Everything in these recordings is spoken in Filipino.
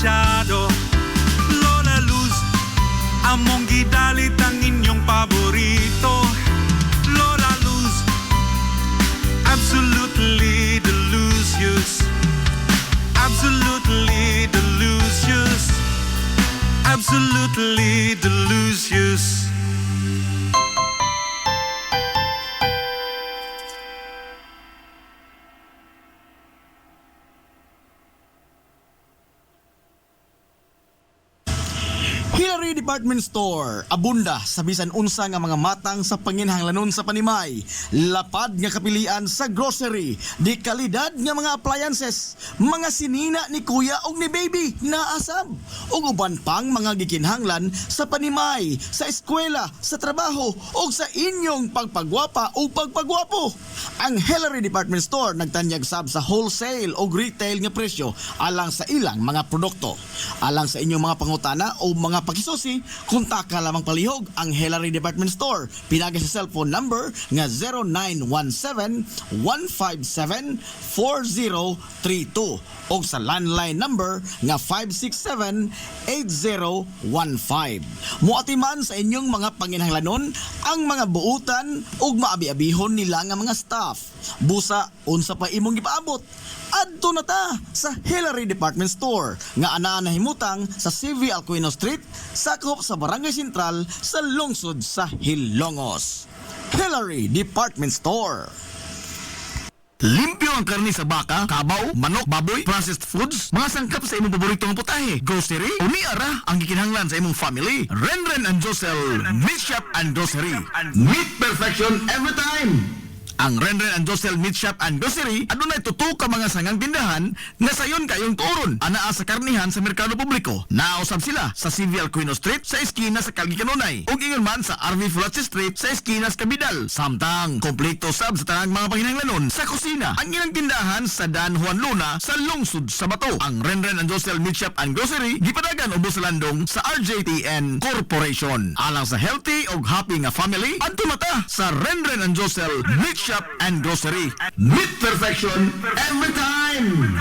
masyado. Lola Luz, among gidalit ang inyong paborito. Lola Luz, absolutely delicious. Absolutely delicious. Absolutely delicious. Hillary Department Store, abunda sa bisan unsa nga mga matang sa panginhanglanon sa panimay, lapad nga kapilian sa grocery, di kalidad nga mga appliances, mga sinina ni kuya og ni baby naasab, ug uban pang mga gikinhanglan sa panimay, sa eskwela, sa trabaho ug sa inyong pagpagwapa o pagpagwapo. Ang Hillary Department Store nagtanyag sab sa wholesale o retail nga presyo alang sa ilang mga produkto. Alang sa inyong mga pangutana o mga pakisusi, kontaka lamang palihog ang Hillary Department Store. Pinagi sa cellphone number nga 0917-157-4032 o sa landline number nga 567-8015. Muatiman sa inyong mga panginhanglanon ang mga buutan ug maabi-abihon nila nga mga staff. Busa, unsa pa imong gipaabot? Adto na ta sa Hillary Department Store nga anaa na himutang sa CV Alcuino Street, sakop sa Barangay Sentral sa lungsod sa Hilongos. Hillary Department Store. Limpyo ang karne sa baka, kabaw, manok, baboy, processed foods, mga sangkap sa imong paboritong putahe, grocery, o niara ang gikinahanglan sa imong family. Renren and Josel, Meat Shop and Grocery. Meat perfection every time! Ang Renren and Josel Meat Shop and Grocery adunay tutok ka mga sangang tindahan nga sayon kayong turon anaa sa karnihan sa merkado publiko. Nausab sila sa CV Alcuino Street sa eskina sa Calgary Kanunay ug ingon man sa RV Fulache Street sa eskina sa Cabidal. Samtang kompleto sab sa tanang mga panginahanglanon sa kusina. Ang ilang tindahan sa Dan Juan Luna sa lungsod sa Bato. Ang Renren and Josel Meat Shop and Grocery gipadagan ubos sa landong sa RJTN Corporation. Alang sa healthy ug happy nga family, adto mata sa Renren and Josel Meat Shop and Grocery. Meat perfection every time!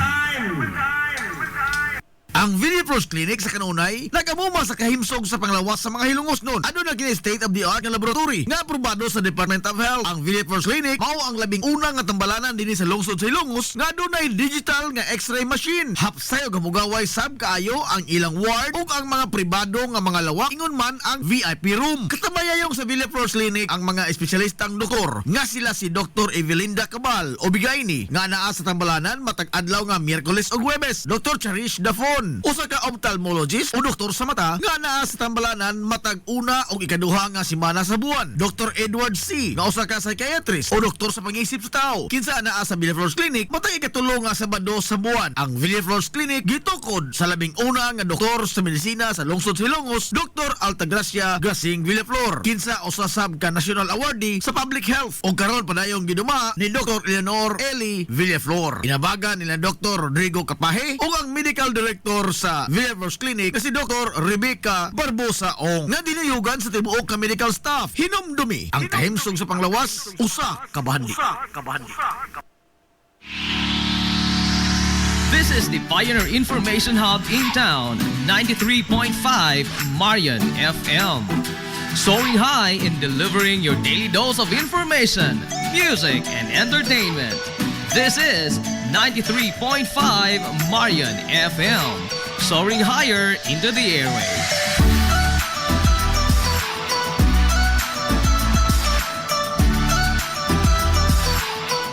Ang Villaflores Clinic sa Kanunay nagamuma sa kahimsog sa panglawas sa mga hilungos nun. Ano na kini state-of-the-art nga laboratory nga aprobado sa Department of Health. Ang Villaflores Clinic mao ang labing unang nga tambalanan dinhi sa lungsod sa Hilongos nga adunay digital nga X-ray machine. Hapsay og hamugaway sab kaayo ang ilang ward ug ang mga pribado nga mga lawak ingon man ang VIP room. Katabayayong sa Villaflores Clinic ang mga espesyalistang doktor nga sila si Dr. Evelinda Cabal o Bigayni nga naa sa tambalanan matag adlaw nga Miyerkules ug Huwebes. Dr. Cherish Dafon, usa ka ophthalmologist o doktor sa mata nga naa sa tambalanan matag una o ikaduha nga semana sa buwan. Dr. Edward C. nga usa ka psychiatrist o doktor sa pag-iisip sa tao. Kinsa naa sa Villaflores Clinic matag ikatulo nga Sabado sa buwan. Ang Villaflores Clinic gitukod sa labing una nga doktor sa medisina sa lungsod sa Hilongos, Dr. Altagracia Gasing Villaflor. Kinsa usa sab ka national awardee sa public health o karon padayong giduma ni Dr. Eleanor Eli Villaflor. Inabagan nila Dr. Rodrigo Capaje o ang medical director sa Villaflores Clinic na si Dr. Rebecca Barbosa Ong nga dinayugan sa tibuok ka medical staff. Hinumdumi ang kahimsog sa panglawas, usa ka bahandi. This is the Pioneer Information Hub in town, 93.5 Marian FM. Soaring high in delivering your daily dose of information, music, and entertainment. This is 93.5 Marian FM, soaring higher into the airwaves.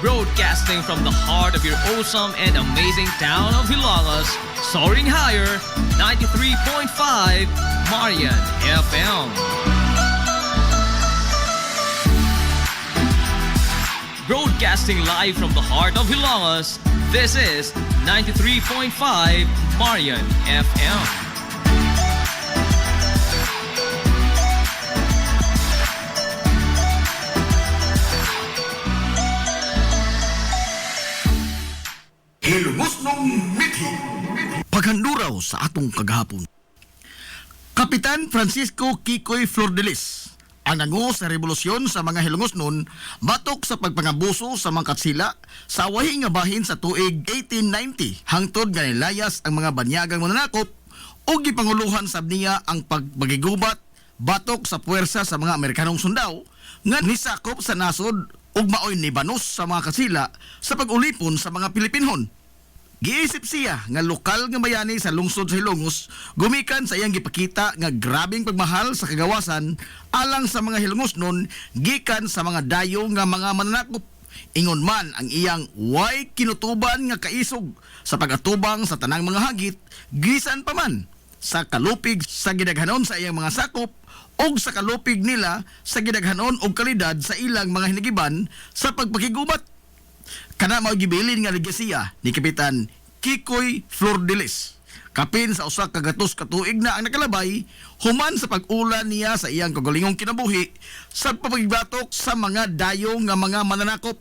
Broadcasting from the heart of your awesome and amazing town of Hilagas, soaring higher, 93.5 Marian FM. Broadcasting live from the heart of Hilagas, this is 93.5 Marian FM. Hilongos nung Mithi. Paghanduraw sa atong kagahapon. Kapitan Francisco Kikoy Flordelis ang nangungo sa revolusyon sa mga Hilongos noon batok sa pagpangabuso sa mga katsila sa wahi nga bahin sa tuig 1890 hangtod nga nilayas ang mga banyagang mananakop o gipanguluhan sab niya ang pagpagigubat batok sa puwersa sa mga Amerikanong sundao nga nisakop sa nasod ug maoy nibanos sa mga kasila sa pag-ulipon sa mga Pilipinhon. Giisip siya nga lokal nga bayani sa lungsod sa Hilongos gumikan sa iyang gipakita nga grabing pagmahal sa kagawasan alang sa mga Hilongosnon gikan sa mga dayo nga mga mananakop. Ingon man ang iyang way kinutuban nga kaisog sa pagatubang sa tanang mga hagit gisan pa man sa kalupig sa gidaghanon sa iyang mga sakop o sa kalupig nila sa gidaghanon og kalidad sa ilang mga hinigiban sa pagpakigubat. Kana mao gibilin nga legasiya ni Kapitan Kikoy Flordelis. Kapin sa usa ka gatos ka tuig na ang nakalabay human sa pag-ulan niya sa iyang kagalingong kinabuhi sa pagbatok sa mga dayo nga mga mananakop.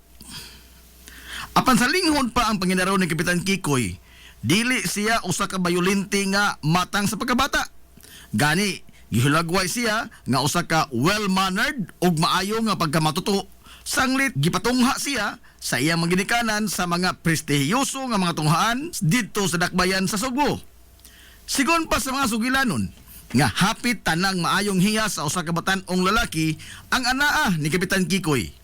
Apan sa linghon pa ang panginaraw ni Kapitan Kikoy, dili siya usa ka bayolente nga matang sa pagkabata. Gani gihulagway siya nga usa ka well-mannered ug maayo nga pagkamatuto. Sanglit gipatungha siya sa iyang mga ginikanan sa mga prestihiyoso nga mga tunghaan didto sa dakbayan sa Sugbo. Sigon pa sa mga sugilanon nga hapit tanang maayong hiya sa usa ka batan-ong lalaki ang anaa ni Kapitan Kikoy.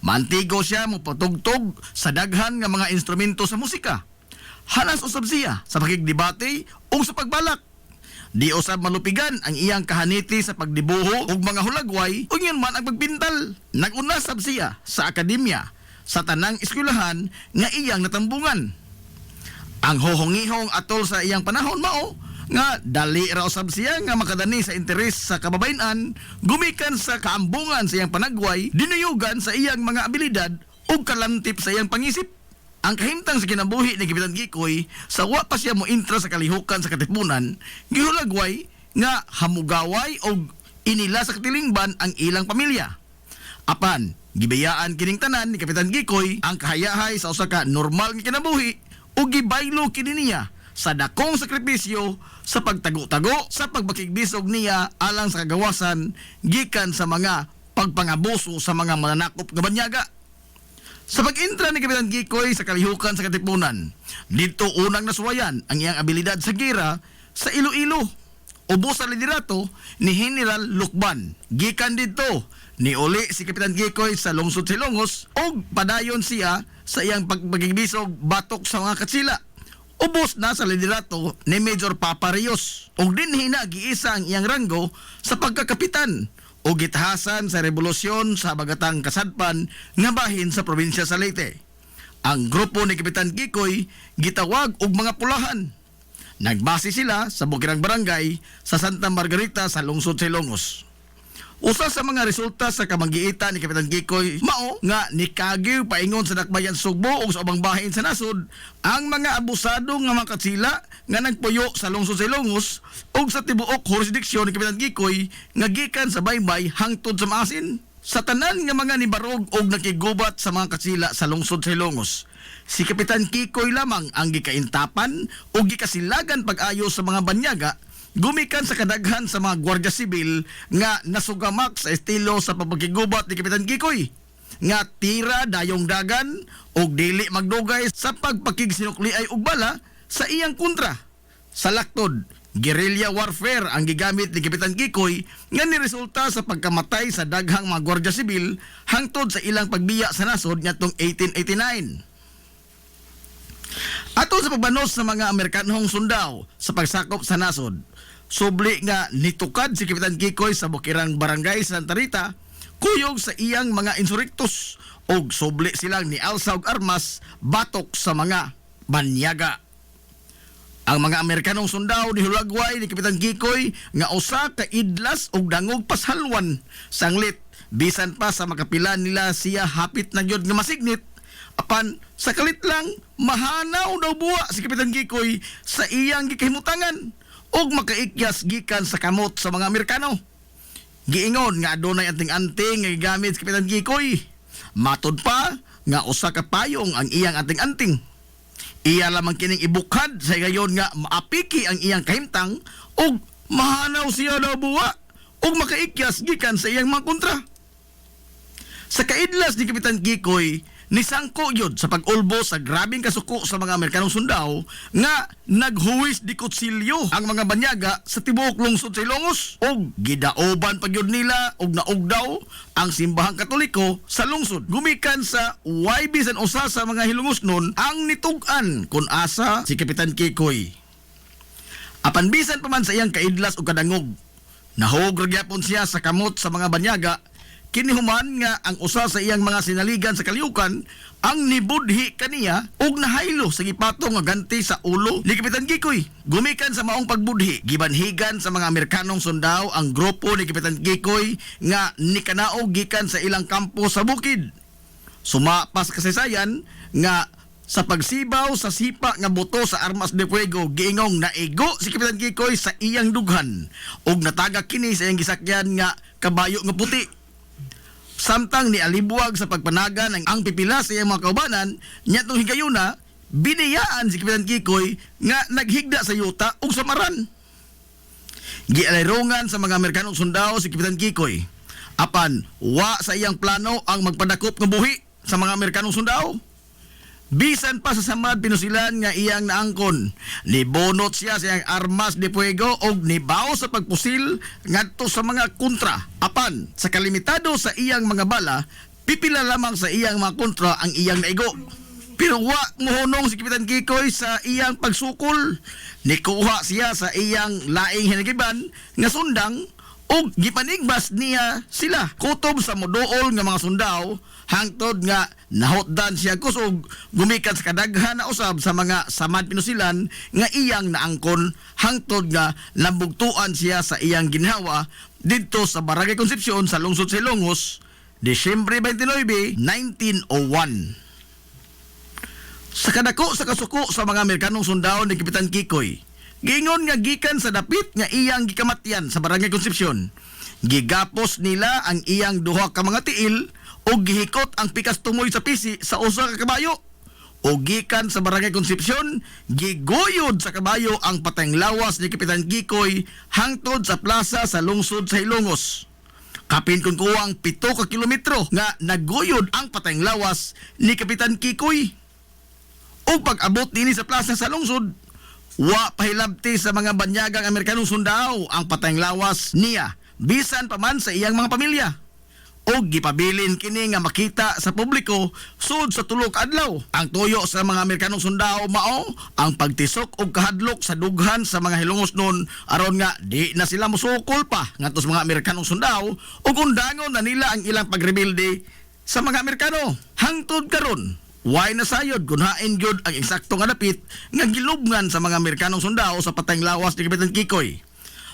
Mantigo siya mopatugtog sa daghan nga mga instrumento sa musika. Hanas usab siya sa pakigdebate o sa pagbalak. Di usab malupigan ang iyang kahaniti sa pagdibuho ug mga hulagway ug yun man ang pagpintal. Nagunasab siya sa akademya sa tanang eskwelahan nga iyang natambungan. Ang hohongihong atol sa iyang panahon mao nga dali ra usab siya nga makadani sa interes sa kababayen-an gumikan sa kaambungan sa iyang panagway dinuyugan sa iyang mga abilidad ug kalantip sa iyang pangisip. Ang kahimtang sa kinabuhi ni Kapitan Kikoy sa wa pa siya mo intra sa kalihukan sa katipunan gihulagway nga hamugaway og inila sa katilingban ang ilang pamilya. Apan gibayaan kining tanan ni Kapitan Kikoy ang kahayahay sa usa ka normal nga kinabuhi ug gibaylo kini niya sa dakong sakripisyo sa pagtago-tago sa pagbakigbisog niya alang sa kagawasan gikan sa mga pagpangabuso sa mga mananakop nga banyaga. Sa pag-intra ni Kapitan Kikoy sa kalihukan sa katipunan, dito unang nasuwayan ang iyang abilidad sa gira sa Iloilo. Ubos sa liderato ni General Lukban. Gikan dito ni uli si Kapitan Kikoy sa lungsod Silongos o padayon siya sa iyang pagpagigbisog batok sa mga katsila. Ubos na sa liderato ni Major Papa Rios o dinhina giisa ang iyang ranggo sa pagkakapitan o gitahasan sa revolusyon sa Bagatang Kasadpan nga bahin sa probinsya sa Leyte. Ang grupo ni Kapitan Kikoy gitawag og mga pulahan. Nagbase sila sa bukirang barangay sa Santa Margarita sa lungsod Silongos. Usa sa mga resulta sa kamanggiita ni Kapitan Kikoy mao nga nikagiw paingon sa dakbayan Sugbo o sa ubang bahin sa nasod ang mga abusado nga mga katsila nga nagpuyo sa lungsod Silongos o sa tibuok jurisdiksyon ni Kapitan Kikoy nga gikan sa baybay hangtod sa maasin. Sa tanan nga mga nibarog og nakigubat sa mga katsila sa lungsod Silongos, si Kapitan Kikoy lamang ang gikaintapan o gikasilagan pag-ayo sa mga banyaga gumikan sa kadaghan sa mga Gwardiya Sibil nga nasugamak sa estilo sa pagpakigubat ni Kapitan Kikoy nga tira dayong dagan o dili magdugay sa pagpakigsinukli ay ugbala sa iyang kontra. Sa laktod, guerrilla warfare ang gigamit ni Kapitan Kikoy nga niresulta sa pagkamatay sa daghang mga Gwardiya Sibil hangtod sa ilang pagbiya sa nasod ngadtong 1889. Ato sa pagbanos sa mga Amerikanong sundao sa pagsakop sa nasod, subli nga nitukad si Kapitan Kikoy sa bukirang barangay sa Santa Rita, kuyog sa iyang mga insurrectos og subli silang ni alsa og armas batok sa mga banyaga. Ang mga Amerikanong sundao ni hulagway ni Kapitan Kikoy nga usa ka idlas og dangog pashalwan sanglit bisan pa sa makapilan nila siya hapit na gyud nga masignit. Apan sa kalit lang mahanaw daw buwa si Kapitan Kikoy sa iyang gikahimutangan ug makaikyas gikan sa kamot sa mga Amerikano. Giingon nga adunay anting-anting nga gigamit si Kapitan Kikoy. Matod pa nga usa ka payong ang iyang anting-anting. Iya lamang kining ibukhad sa gayon nga maapiki ang iyang kahimtang ug mahanaw siya daw buwa ug makaikyas gikan sa iyang mga kontra. Sa kaidlas ni Kapitan Kikoy nisangko yun sa pag-ulbo sa grabing kasuko sa mga Amerikanong sundao nga naghuwis di kutsilyo ang mga banyaga sa tibuok lungsod sa Ilongos og gidaoban pa gyud nila og naugdaw ang simbahang Katoliko sa lungsod. Gumikan sa YB san usa sa mga Hilongos nun ang nitug-an kun asa si Kapitan Kikoy. Apan bisan pa man sa iyang kaidlas o kadangog, nahog ragyapon siya sa kamot sa mga banyaga. Kinihuman nga ang usa sa iyang mga sinaligan sa kaliukan ang nibudhi kaniya og nahaylo sa gipatong nga ganti sa ulo ni Kapitan Kikoy. Gumikan sa maong pagbudhi, gibanhigan sa mga Amerikanong sundao ang grupo ni Kapitan Kikoy nga nikanaog gikan sa ilang kampo sa bukid. Sumapas kasaysayan nga sa pagsibaw sa sipa nga buto sa armas de fuego, giingong naigo si Kapitan Kikoy sa iyang dughan og natagak kini sa iyang gisakyan nga kabayo nga puti. Samtang ni alibuag sa pagpanagan ang pipila sa iyang mga kaubanan, nyatong higayuna, biniyaan si Kapitan Kikoy nga naghigda sa yuta ug samaran. Gialayrongan sa mga Amerikanong sundao si Kapitan Kikoy. Apan, wa sa iyang plano ang magpadakop ng buhi sa mga Amerikanong sundao. Bisan pa sa samad pinusilan nga iyang naangkon, nibonot siya sa iyang armas de fuego og nibaw sa pagpusil ngadto sa mga kontra. Apan sa kalimitado sa iyang mga bala, pipila lamang sa iyang mga kontra ang iyang naigo. Pero wa mohunong si Kapitan Kikoy sa iyang pagsukol. Nikuha siya sa iyang laing hinagiban nga sundang og gipanigbas niya sila kutob sa moduol nga mga sundao hangtod nga nahotdan siya kusog gumikan sa kadaghan na usab sa mga samad pinusilan nga iyang naangkon hangtod nga nambugtuan siya sa iyang ginhawa didto sa Barangay Concepcion sa lungsod sa Ilongos Disyembre 29, 1901. Sa kadako sa kasuko sa mga Amerikanong sundao ni Kapitan Kikoy, giingon nga gikan sa dapit nga iyang gikamatyan sa Barangay Concepcion. Gigapos nila ang iyang duha ka mga tiil o gihikot ang pikas tumoy sa pisi sa usa ka kabayo. O gikan sa Barangay Concepcion, giguyod sa kabayo ang patayng lawas ni Kapitan Kikoy hangtod sa plaza sa lungsod sa Ilongos. Kapin kung kuwang 7 ka kilometro nga naguyod ang patayng lawas ni Kapitan Kikoy. O pag-abot nini sa plaza sa lungsod, wa pahilabti sa mga banyagang Amerikanong sundao ang patayng lawas niya bisan pa man sa iyang mga pamilya. O gipabilin kini nga makita sa publiko sud sa tulok adlaw. Ang tuyo sa mga Amerikanong sundao mao ang pagtisok og kahadlok sa dughan sa mga Hilongos nun aron nga di na sila musukol pa ngadto sa mga Amerikanong sundao ug undangon na nila ang ilang pagrebelde sa mga Amerikano. Hangtod karon way nasayod kung hain gyud ang eksakto nga dapit nga gilubngan sa mga Amerikanong sundao sa patayng lawas ni Kapitan Kikoy.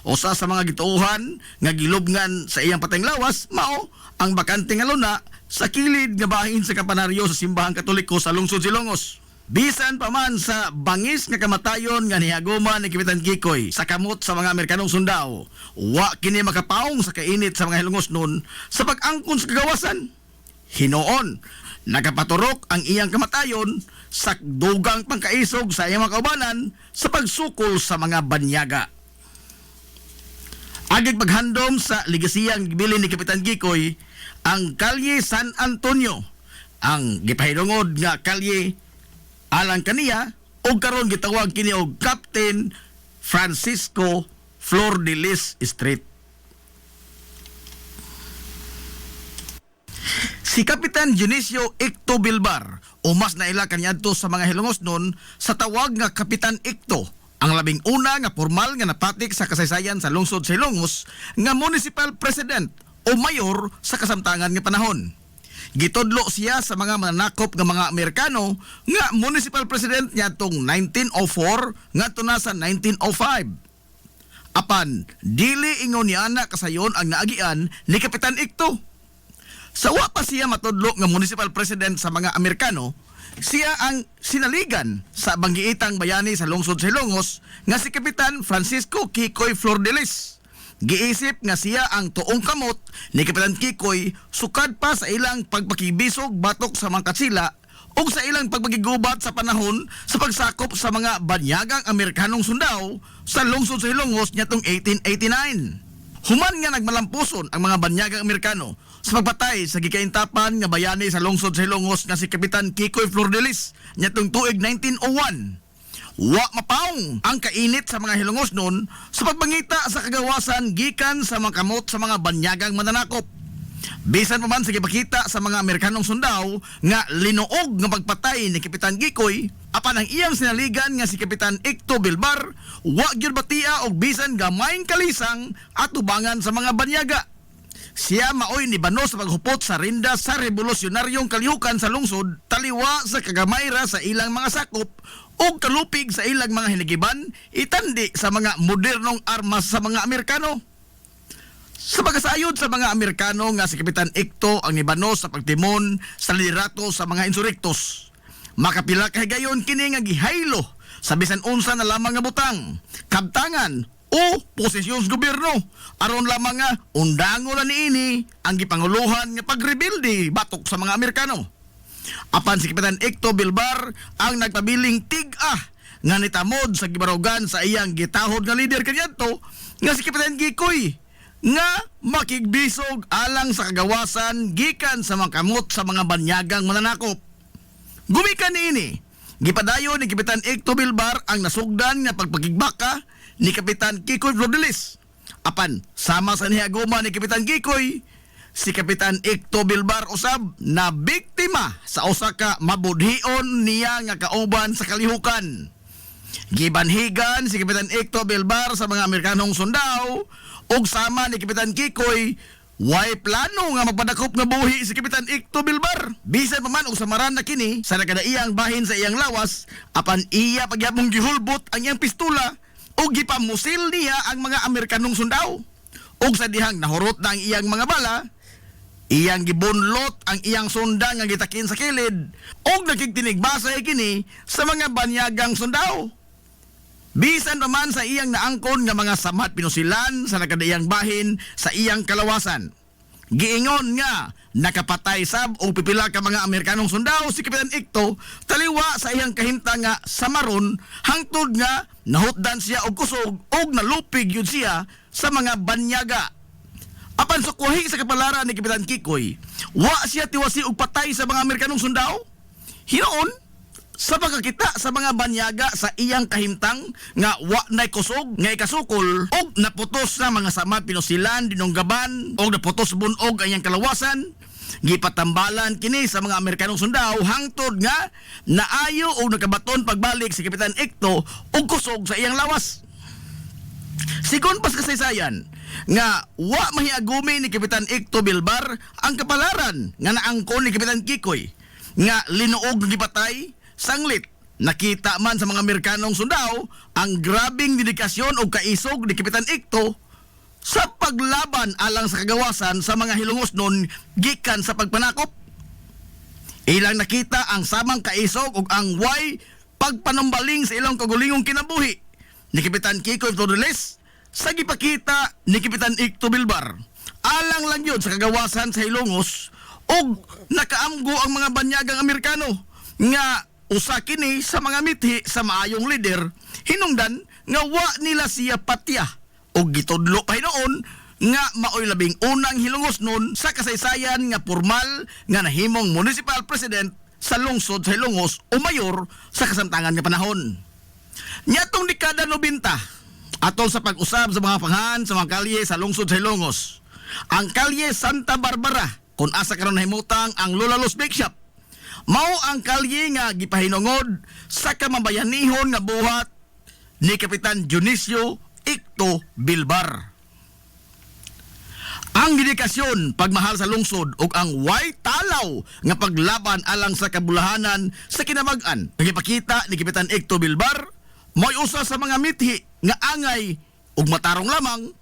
Usa sa mga gituohan nga gilubngan sa iyang patayng lawas mao ang bakante nga luna sa kilid nga bahin sa kampanaryo sa simbahang Katoliko sa lungsod Ilongos. Bisan pa man sa bangis nga kamatayon nga nihaguman ni Kapitan Kikoy sa kamot sa mga Amerikanong sundao, wa kini makapaong sa kainit sa mga Hilongos nun sa pag-angkon sa kagawasan. Hinoon, nagapaturok ang iyang kamatayon sa dugang pangkaisog sa iyang mga kaubanan sa pagsukol sa mga banyaga. Agig paghandom sa legasiyang gibilin ni Kapitan Kikoy ang Kalye San Antonio, ang gipahilungod nga kalye alang kaniya o karon gitawag kini og Captain Francisco Flor de Lis Street. Si Kapitan Dionisio Icto Bilbar o mas naila kaniadto sa mga Hilongos nun sa tawag nga Kapitan Icto, ang labing una nga formal nga napatik sa kasaysayan sa lungsod sa Ilongos nga municipal president o mayor sa kasamtangan nga panahon. Gitudlo siya sa mga mananakop nga mga Amerikano nga municipal president niya tong 1904 ngadto na sa 1905. Apan dili ingon niya na kasayon ang naagian ni Kapitan Icto. Sa wa pa siya matudlo nga municipal president sa mga Amerikano, siya ang sinaligan sa banggiitang bayani sa lungsod sa Ilongos nga si Kapitan Francisco Kikoy Flor de Lis. Giisip nga siya ang tuong kamot ni Kapitan Kikoy sukad pa sa ilang pagpakibisog batok sa mga katsila o sa ilang pagpagigubat sa panahon sa pagsakop sa mga banyagang Amerikanong sundao sa lungsod sa Ilongos nitong 1889. Human nga nagmalampuson ang mga banyagang Amerikano sa pagpatay sa gikaintapan nga bayani sa lungsod sa Ilongos nga si Kapitan Kikoy Flordelis nyatong tuig 1901. Wa mapaong ang kainit sa mga Hilongos noon sa pagbangita sa kagawasan gikan sa mga kamot sa mga banyagang mananakop. Bisan pa man sa gipakita sa mga Amerikanong sundao nga linuog nga pagpatay ni Kapitan Kikoy, apan ang iyang sinaligan nga si Kapitan Icto Bilbar, wa gyud batia og bisan gamayng kalisang at tubangan sa mga banyaga. Siya maoy ni bano sa paghupot sa rinda sa revolusyonaryong kalihukan sa lungsod, taliwa sa kagamayra sa ilang mga sakop o kalupig sa ilang mga hinigiban, itandi sa mga modernong armas sa mga Amerikano. Sa pagkasayod sa mga Amerikano nga si Kapitan Icto ang nibano sa pagtimon sa liderato sa mga insurrektos. Makapila ka higayon kini nga gihaylo sa bisan unsa na lamang nga butang, kabtangan o posisyon sa gobyerno aron lamang nga undango na niini ang gipanguluhan nga pagrebilde batok sa mga Amerikano. Apan si Kapitan Icto Bilbar ang nagpabiling tig-ah nga nitamod sa gibarugan sa iyang gitahod nga leader kaniadto nga si Kapitan Kikoy nga makigbisog alang sa kagawasan gikan sa mga kamot sa mga banyagang mananakop. Gumikan niini, gipadayon ni Kapitan Icto Bilbar ang nasugdan nga pagpakigbaka ni Kapitan Kikoy Flordelis. Apan sama sa nihaguma ni Kapitan Kikoy, si Kapitan Icto Bilbar usab na biktima sa usa ka mabudhion niya nga kauban sa kalihukan. Gibanhigan si Kapitan Icto Bilbar sa mga Amerikanong sundao ug sama ni Kapitan Kikoy, way plano nga magpadakop nga buhi si Kapitan Icto Bilbar. Bisan pa man og samaran na kini sa nakadaiyang bahin sa iyang lawas, apan iya pagyapong gihulbot ang iyang pistola ug gipamusil niya ang mga Amerikanong sundao. Ug sa dihang nahurot na ang iyang mga bala, iyang gibunlot ang iyang sunda nga gitakin sa kilid ug nagkigtinigbasay kini sa mga banyagang sundao. Bisan naman sa iyang naangkon nga mga samat pinusilan sa nakadaiyang bahin sa iyang kalawasan. Giingon nga nakapatay sab o pipila ka mga Amerikanong sundao si Kapitan Icto taliwa sa iyang kahimtang nga samaron hangtod nga nahutdan siya og kusog og nalupig yun siya sa mga banyaga. Apan sukuhi sa kapalaran ni Kapitan Kikoy, wa siya tiwasi og patay sa mga Amerikanong sundao. Hinoon sa pagkakita sa mga banyaga sa iyang kahimtang nga wa nay kusog nga ikasukol og naputos na mga samat pinusilan dinunggaban og naputos bunog ang iyang kalawasan, gipatambalan kini sa mga Amerikanong sundao hangtod nga naayo og nakabaton pagbalik si Kapitan Icto og kusog sa iyang lawas. Sigon pas kasaysayan nga wa mahiagumi ni Kapitan Icto Bilbar ang kapalaran nga naangkon ni Kapitan Kikoy nga linuog ng gipatay. Sanglit, nakita man sa mga Amerikanong sundao ang grabing dedikasyon o kaisog ni Kapitan Icto sa paglaban alang sa kagawasan sa mga Hilongos noon gikan sa pagpanakop. Ilang nakita ang samang kaisog o ang way pagpanumbaling sa ilang kagulingong kinabuhi ni Kapitan Kikoy Flordelis sa gipakita ni Kapitan Icto Bilbar. Alang lang yun sa kagawasan sa Hilongos o nakaamgo ang mga banyagang Amerikano nga usa kini sa mga mithi sa maayong leader, hinungdan nga wa nila siya patya o gitudlo pa hinoon nga maoy labing unang Hilongos nun sa kasaysayan nga formal nga nahimong municipal president sa lungsod sa Hilongos o mayor sa kasamtangan nga panahon. Nyatong dekada 90, atol sa pag-usab sa mga panghan sa mga kalye sa lungsod sa Hilongos, ang kalye Santa Barbara kung asa karon nahimutang ang Lulalos Bake Shop, mao ang kalye nga gipahinungod sa kamambayanihon nga buhat ni Kapitan Dionisio Icto Bilbar. Ang dedikasyon, pagmahal sa lungsod ug ang way talaw nga paglaban alang sa kabulahanan sa kinabag-an nagipakita ni Kapitan Icto Bilbar mo'y usa sa mga mithi nga angay ug matarong lamang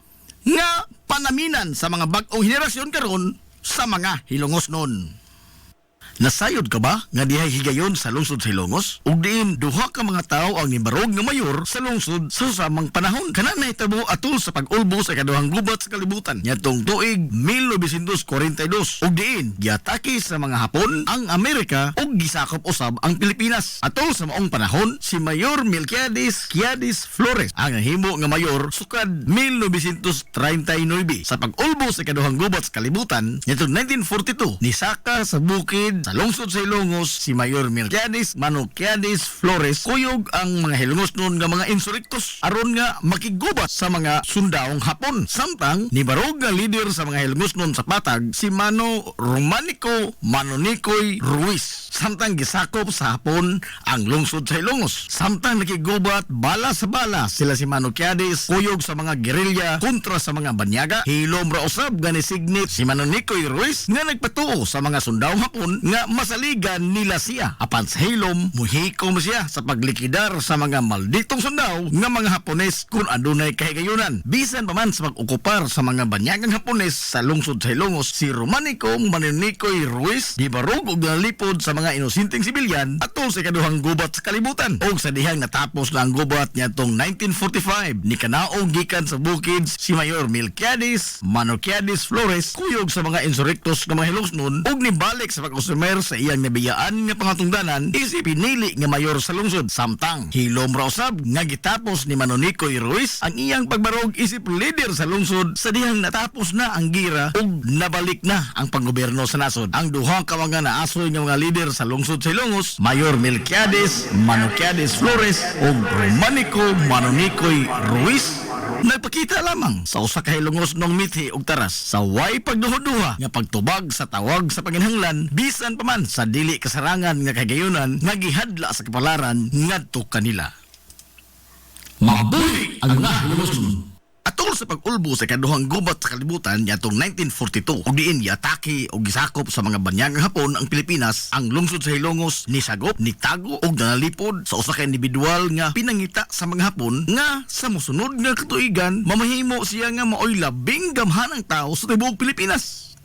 nga panaminan sa mga bag-ong henerasyon karon sa mga Hilongos noon. Nasayod ka ba nga dihay higayon sa lungsod sa Ilongos? Ug diin duha ka mga tawo ang nibarog nga mayor sa lungsod sa samang panahon. Kana nahitabo atol sa pag-ulbo sa ikaduhang gubat sa kalibutan. Nyatong tuig 1942 ug diin giatake sa mga Hapon ang Amerika ug gisakop usab ang Pilipinas. Atol sa maong panahon si Mayor Melquiades Quiades Flores ang nahimo nga mayor sukad 1939 sa pag-ulbo sa ikaduhang gubat sa kalibutan. Nyatong 1942 nisaka sa bukid sa lungsod sa Ilongos si Mayor Melquiades Quiades Flores kuyog ang mga Hilongos noon nga mga insurrectos aron nga makigubat sa mga sundawong Hapon. Samtang nibarog nga leader sa mga Hilongos noon sa patag si Mano Romanico Manonicoy Ruiz. Samtang gisakop sa Hapon ang lungsod sa Ilongos. Samtang nakigubat bala sa bala sila si Mano Quiades kuyog sa mga gerilya kontra sa mga banyaga. Hilom ra usab nga nisignet si Manonicoy Ruiz nga nagpatuo sa mga sundawong Hapon nga masaligan nila siya. Apan sa hilom, muhikom siya sa paglikidar sa mga malditong sundaw nga mga Hapones kung adunay kahigayunan. Bisan pa man sa pag-okupar sa mga banyagang Hapones sa lungsod sa Ilongos, si Romanico Manonicoy Ruiz gibarog og nalipod sa mga inosinteng sibilyan atol sa ikaduhang gubat sa kalibutan. Og sa dihang natapos na ang gubat niadtong 1945, ni kanaog gikan sa bukid si Mayor Melquiades Quiades Flores kuyog sa mga insurrectos nga mga Hilongos noon ug nibalik sa pag-usumer sa iyang nabiyaan nga pangatungdanan isip pinili nga mayor sa lungsod. Samtang hilom ra usab nga gitapos ni Manonicoy Ruiz ang iyang pagbarog isip leader sa lungsod sa dihang natapos na ang gira ug nabalik na ang panggobyerno sa nasod. Ang duha ka mga naasoy nga mga leader sa lungsod sa Ilongos, Mayor Melquiades Quiades Flores ug Romanico Manonicoy Ruiz, nagpakita lamang sa usa ka Hilongos nung mithi og taras sa way pagduha-duha nga pagtubag sa tawag sa panginahanglan bisan pa man sa dili kasarangan nga kagayunan nga gihadla sa kapalaran ngadto kanila. Mabuhi ang mga Hilongos. Atol sa pag-ulbo sa ikaduhang gubat sa kalibutan niadtong 1942 ug diin giatake ug gisakop sa mga banyagang Hapon ang Pilipinas, ang lungsod sa Hilongos nisagop, nitago ug nalipod sa usa ka individual nga pinangita sa mga Hapon nga sa mosunod nga katuigan mamahimo siya nga maoy labing gamhanang tawo sa tibuok Pilipinas.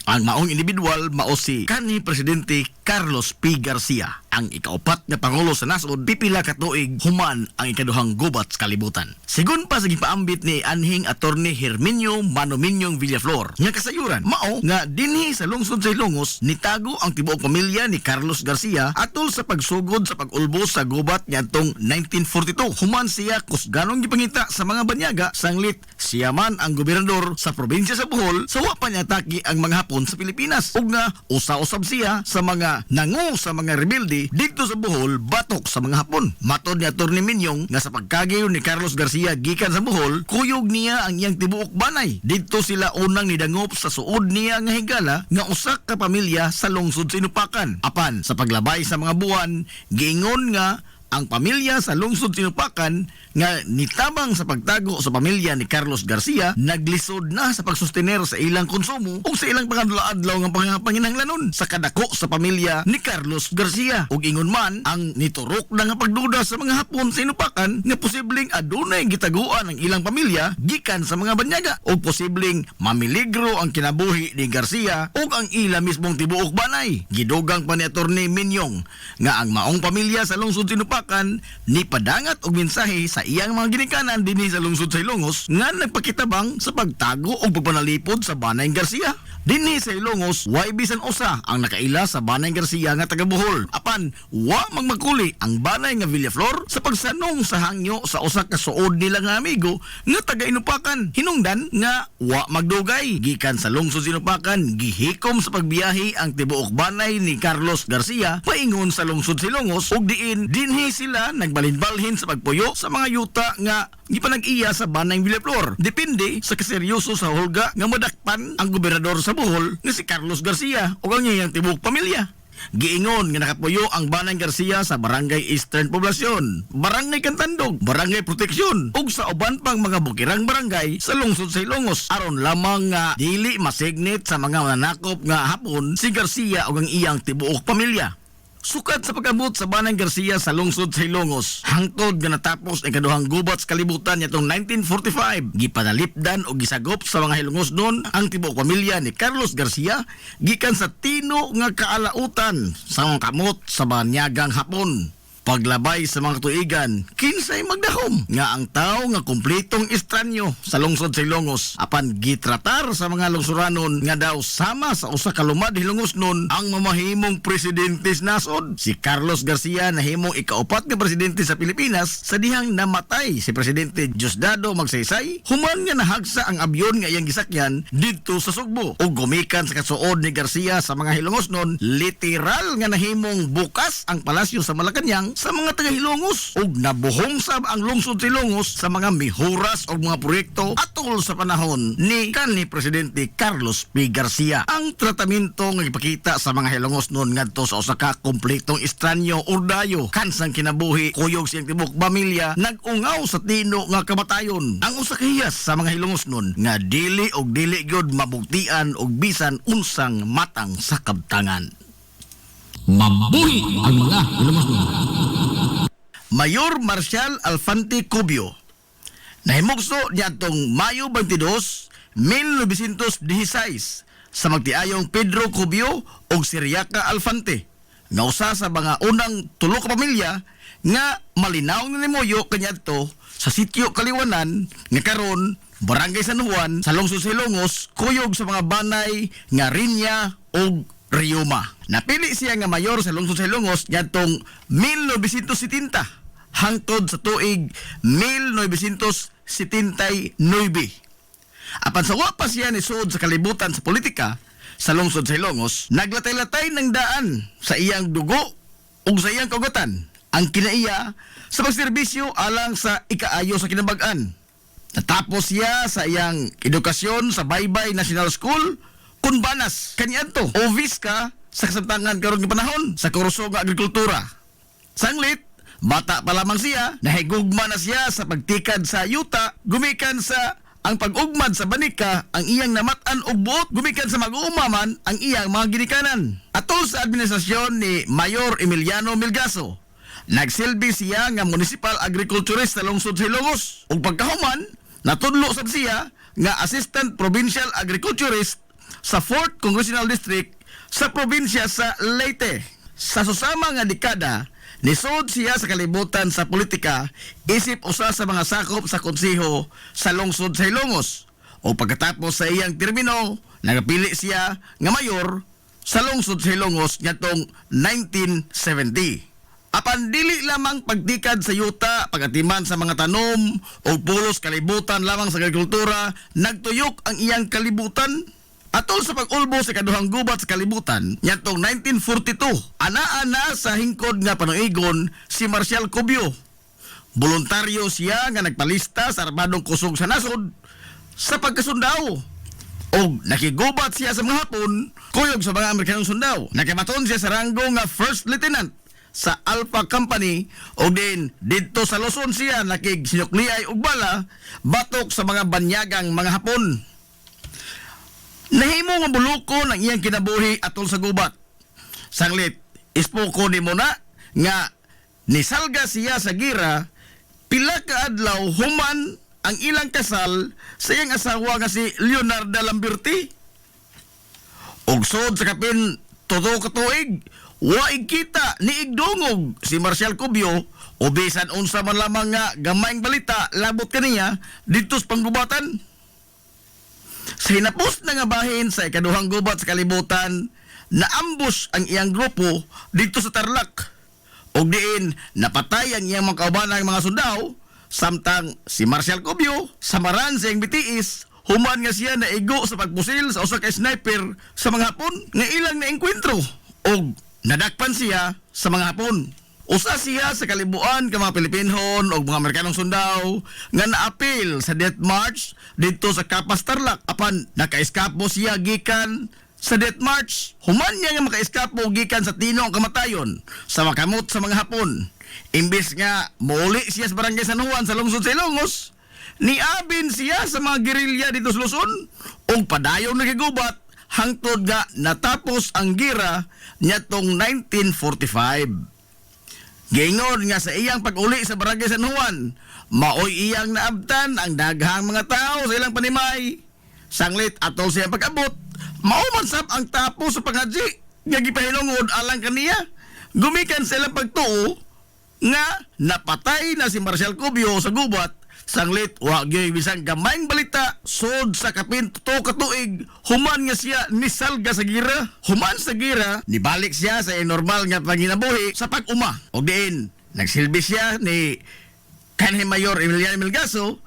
Ang maong individual mao si kanhi Presidente Carlos P. Garcia, ang ikaupat na pangulo sa nasod pipila ka tuig human ang ikaduhang gubat sa kalibutan. Sigun pa sa gipaambit ni anhing attorney Herminio Manominyong Villaflor nga kasayuran mao nga dinhi sa lungsod sa Ilongos nitago ang tibuok pamilya ni Carlos Garcia atol sa pagsugod sa pag-ulbo sa gubat niadtong 1942. Human siya kusganong gipangita sa mga banyaga sanglit siya man ang gobernador sa probinsya sa Bohol sa wa pa niya atake ang mga Hapon sa Pilipinas ug nga usa-usab siya sa mga nangu sa mga rebelde dito sa Bohol batok sa mga Hapon. Matod ni Atty. Minyong nga sa pagkagayon ni Carlos Garcia gikan sa Bohol, kuyog niya ang iyang tibuok banay. Dito sila unang nidangop sa suod niya nga higala nga usa ka pamilya sa lungsod sa Inupakan. Apan sa paglabay sa mga buwan, giingon nga ang pamilya sa lungsod Sinupakan nga nitabang sa pagtago sa pamilya ni Carlos Garcia naglisod na sa pagsustener sa ilang konsumo o sa ilang pangadlaw-adlaw nga panginahanglanon sa kadako sa pamilya ni Carlos Garcia. Ug ingon man ang niturok na nga pagduda sa mga Hapon sa Inupakan nga posibleng adunay gitaguan ang ilang pamilya gikan sa mga banyaga o posibleng mamiligro ang kinabuhi ni Garcia ug ang ila mismong tibuok banay. Gidugang pa ni Atty. Minyong nga ang maong pamilya sa lungsod Sinupakan ni padangat og mensahe sa iyang mga ginikanan dinhi sa lungsod sa Ilongos nga nagpakitabang sa pagtago o pagpanalipod sa Banay Garcia. Dinhi sa Ilongos, way bisan usa ang nakaila sa Banay Garcia nga taga Bohol. Apan, wa magmagkuli ang Banay nga Villaflor sa pagsanong sa hangyo sa usa ka suod nila nga amigo nga taga Inupakan. Hinungdan nga wa magdugay. Gikan sa lungsod Inupakan, gihikom sa pagbiyahe ang tibuok Banay ni Carlos Garcia paingon sa lungsod sa Ilongos ug diin dinhi sila nagbalinbalhin sa pagpuyo sa mga yuta nga gipanag-iya sa Banay Villaflor. Depende sa kaseryoso sa hulga nga madakpan ang gobernador sa Bohol nga si Carlos Garcia o ang iyang tibuok pamilya. Giingon nga nakapuyo ang Banay Garcia sa Barangay Eastern Poblacion, Barangay Cantandog, Barangay Proteksyon ug sa uban pang mga bukirang barangay sa lungsod sa Ilongos aron lamang nga dili masignet sa mga mananakop nga Hapon si Garcia ug ang iyang tibuok pamilya. Sukad sa pag-abot sa Banang Garcia sa lungsod sa Ilongos, hangtod nga natapos ang kaduhang gubat sa kalibutan nitong 1945, gipanalipdan o gisagop sa mga Ilongos noon ang tibuok pamilya ni Carlos Garcia gikan sa tino nga kaalautan sa mga kamot sa banyagang Hapon. Paglabay sa mga tuigan, kinsay magdahom nga ang tao nga kumpletong estranyo sa lungsod sa Ilongos. Apan gitratar sa mga lungsuranon nga daw sama sa usa ka lumad Ilongos nun ang mamahimong presidente sa nasod. Si Carlos Garcia nahimong ikaupat nga presidente sa Pilipinas sa dihang namatay si Presidente Diosdado Magsaysay. Human nga nahagsa ang abyon nga iyang gisakyan didto sa Sugbo. Ug gumikan sa kasuod ni Garcia sa mga Ilongos nun, literal nga nahimong bukas ang palasyo sa Malacañang sa mga taga-Hilongos ug nabuhong sab ang lungsod sa Ilongos sa mga mihuras o mga proyekto atol sa panahon ni kanhi Presidente Carlos P. Garcia. Ang tratamento nga ipakita sa mga Hilongos noon ngadto sa usa ka kompletong estranyo urdayo kansang kinabuhi kuyog siyang tibok pamilya nag-ungaw sa tino nga kamatayon. Ang usa ka hiyas sa mga Hilongos noon nga dili gyud mabuktian og bisan unsang matang sa kabtangan. Mabuhi ang mga Ilongos noon. Mayor Marcial Alfante Cubio nahimugso niadtong Mayo 22, 1916 sa magtiayong Pedro Cubio ug Siriaca Alfante nga usa sa mga unang tulo ka pamilya nga malinaw na nimuyo kaniadto sa sitio Kaliwanan nga karon Barangay San Juan sa lungsod sa Ilongos kuyog sa mga banay nga Riña ug Rioma. Napili siya nga mayor sa lungsod sa Ilongos niadtong 1970 hangtod sa tuig 1979. Apan sa wa pa siya ni suod sa kalibutan sa politika sa lungsod sa Ilongos, naglatay-latay ng daan sa iyang dugo ug sa iyang kagatan ang kinaiya sa pagserbisyo alang sa ikaayo sa kinabag-an. Natapos siya sa iyang edukasyon sa Baybay National School Kunbanas kaniadto o Visca sa kasamtangan karon nga panahon sa kurso nga agrikultura. Sanglit, bata pa lamang siya, nahigugma na siya sa pagtikad sa yuta, gumikan sa ang pag-ugmad sa banika ang iyang namatan og buot, gumikan sa mag-uumaman ang iyang mga ginikanan. Atol sa administrasyon ni Mayor Emiliano Milgaso, nagsilbi siya nga municipal agriculturist sa lungsod sa Ilongos. Ug pagkahuman, natudlo sad siya nga assistant provincial agriculturist sa 4th Congressional District sa probinsya sa Leyte. Sa susama nga dekada, nisod siya sa kalibutan sa politika isip usa sa mga sakop sa konseho sa lungsod sa Ilongos. O pagkatapos sa iyang termino, nagapili siya nga mayor sa lungsod sa Ilongos ngadtong 1970. Apan dili lamang pagtikad sa yuta, pagatiman sa mga tanom o pulos kalibutan lamang sa agrikultura, nagtuyok ang iyang kalibutan. Atol sa pag-ulbo sa kaduhang gubat sa kalibutan, niyatong 1942, ana-ana sa hingkod nga panuigon si Marcial Cubio. Voluntaryo siya nga nagpalista sa armadong kusog sa nasod sa pagkasundao. O nakigubat siya sa mga Hapon, kuyog sa mga Amerikanong sundao. Nakamaton siya sa ranggo nga First Lieutenant sa Alpha Company o din dito sa Luzon siya nakigsinukliay og bala batok sa mga banyagang mga Hapon. Nahimo nga buluko ng iyang kinabuhi atol sa gubat. Sanglit, ispoko ni mo na nga nisalga siya sa gira pila ka adlaw human ang ilang kasal sa iyang asawa nga si Leonarda Lamberti. Og sod sa kapin todo ka tuig, waig kita ni igdungog si Marcial Cubio o bisan unsa man lamang nga gamayng balita labot kaniya dito sa panggubatan. Sa hinapos na nga bahin sa ikaduhang gubat sa kalibutan, naambush ang iyang grupo dito sa Tarlac. O diin, napatay ang iyang mga kaubanang mga sundao, samtang si Marcial Cubio, samaran sa iyang bitiis, human nga siya na igo sa pagpusil sa usa ka sniper sa mga Hapon nga ilang naengkwentro. O nadakpan siya sa mga Hapon. Usa siya sa kalibuan ka mga Pilipinhon o mga Amerikanong sundao nga naapil sa death march dito sa Kapas Tarlac. Apan nakaiskapo siya gikan sa death march. Human niya nga makaiskapo gikan sa tino ang kamatayon sa makamot sa mga Hapon. Imbis nga muli siya sa Barangay San Juan sa lungsod sa Ilongos, niabin siya sa mga gerilya dito sa Luzon o padayon nagigubat hangtod nga natapos ang gira niadtong 1945. Giingon nga sa iyang pag-uli sa Barangay San Juan, maoy iyang naabtan ang daghang mga tao sa ilang panimay. Sanglit atol siya pag-abot, maumansap ang tapos sa pangadji, nga gipahinungod alang kaniya. Gumikan sa ilang pagtuo nga napatay na si Marcial Cubio sa gubat. Sanglit wa gyud bisang gamayng balita sud sa kapinto katuig human nga siya nisalga sa gira. Human sa gira, nibalik siya sa normal nga panginabuhi sa pag-uma. Og diin nagsilbi siya ni kanhi Mayor Emiliano Melgaso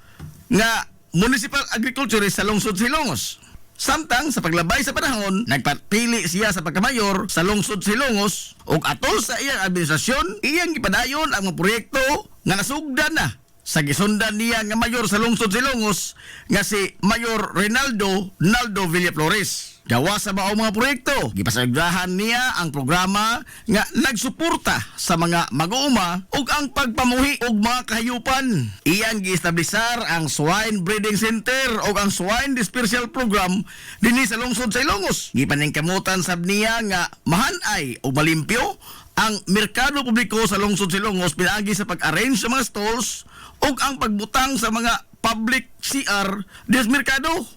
nga municipal agriculturist sa lungsod Silongos. Samtang sa paglabay sa panahon, nagpatili siya sa pagkamayor sa lungsod Silongos ug atol sa iyang administrasyon, iyang gipadayon ang mga proyekto nga nasugdan na sa gisundan niya nga mayor sa lungsod Silongos nga si Mayor Reynaldo Naldo Villaflores. Gawa sa maong mga proyekto, gipasagdahan niya ang programa nga nagsuporta sa mga mag-uuma ug ang pagpamuhi og mga kahayupan. Iyang giestablisar ang Swine Breeding Center ug ang Swine Dispersal Program dinhi sa lungsod sa Ilongos. Gipaningkamutan sab niya nga mahanay ug malimpyo ang merkado publiko sa lungsod Silongos pinaagi sa pag-arrange sa mga stalls ug ang pagbutang sa mga public CR des merkado.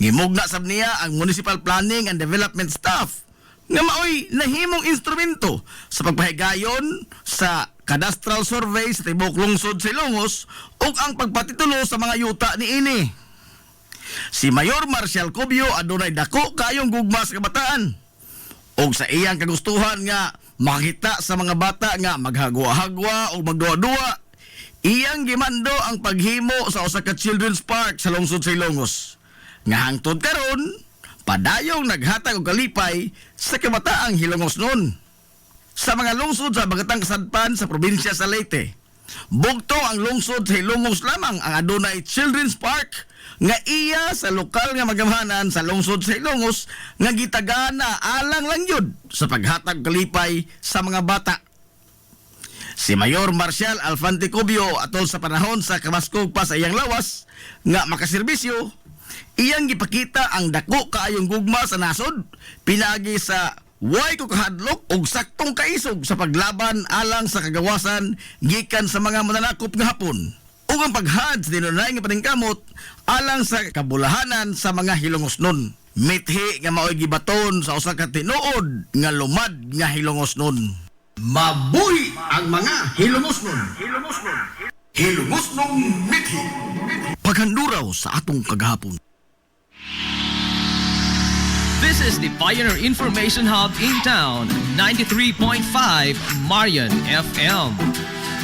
Gimugna sab niya ang Municipal Planning and Development Staff nga maoy nahimong instrumento sa pagpahigayon sa cadastral survey sa tibok lungsod Silongos ug ang pagpatitulo sa mga yuta niini. Si Mayor Marcial Cubio adunay dako kayong gugma sa kabataan ug sa iyang kagustuhan nga makita sa mga bata nga maghagwa-hagwa o magduwa-duwa, iyang gimando ang paghimo sa usa ka children's park sa lungsod sa Ilongos. Nga hangtod karon, padayong naghatag og kalipay sa kabataang Hilongos nun. Sa mga lungsod sa Bagatang Kasadpan sa probinsya sa Leyte, bugto ang lungsod sa Hilongos lamang ang adunay children's park nga iya sa lokal nga magamhanan sa lungsod sa Ilongos nga gitagana alang lang yun sa paghatag kalipay sa mga bata. Si Mayor Marcial Alfante Cubio atol sa panahon sa kamaskog pa sa iyang lawas nga makaserbisyo, iyang gipakita ang dako kaayong gugma sa nasod pinagi sa way ko kahadlok og saktong kaisog sa paglaban alang sa kagawasan gikan sa mga mananakop nga hapon ug ang paghad sa dinunay nga paningkamot alang sa kabulahanan sa mga Hilongosnon. Mithi nga maoy gibaton sa usa ka tinuod nga lumad nga Hilongosnon. Mabuhi ang mga Hilongosnon. Hilongosnon mithi. Paghanduraw sa atong kagahapon. This is the Pioneer Information Hub in town, 93.5 Marian FM.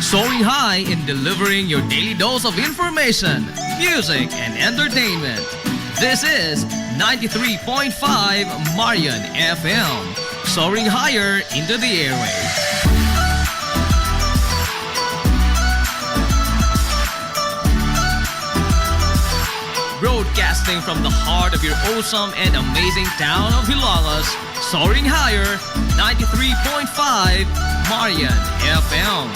Soaring high in delivering your daily dose of information, music, and entertainment. This is 93.5 Marian FM. Soaring higher into the airwaves. Broadcasting from the heart of your awesome and amazing town of Hilangas, soaring higher, 93.5 Marian FM.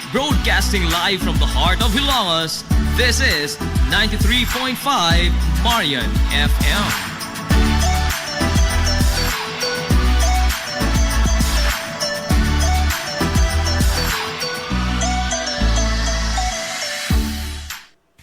Broadcasting live from the heart of Hilangas, this is 93.5 Marian FM.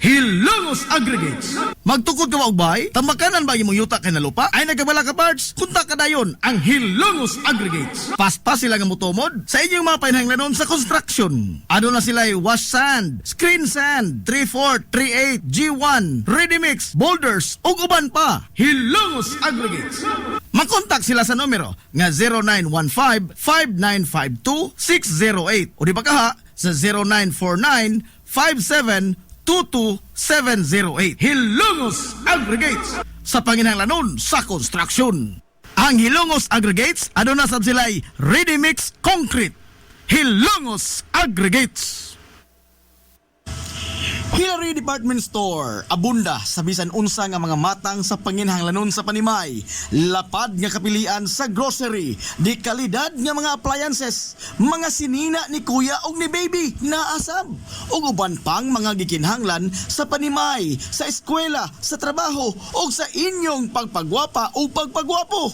Hilongos Aggregates. Magtukod ka og bay? Tamakanan ba imong yuta kay nalupa? Ay nagabala ka parts? Kunta ka dayon ang Hilongos Aggregates. Paspas sila nga motomod sa inyong mga panahanglanon sa construction. Ano na sila wash sand, screen sand, 3/4, 3/8, G1, ready mix, boulders ug uban pa. Hilongos Aggregates. Makontak sila sa numero nga 0915-5952-608 o di ba kaha sa 0949-5722-708. Hilongos Aggregates sa panginahanglanon sa construction. Ang Hilongos Aggregates aduna sab sila'y ready mix concrete. Hilongos Aggregates. Hillary Department Store, abunda sa bisan unsa nga mga matang sa panginhanglanon sa Panimay, lapad nga kapilian sa grocery, di kalidad nga mga appliances, mga sinina ni kuya og ni baby naasab, ug uban pang mga gikinhanglan sa Panimay, sa eskwela, sa trabaho ug sa inyong pagpagwapa o pagpagwapo.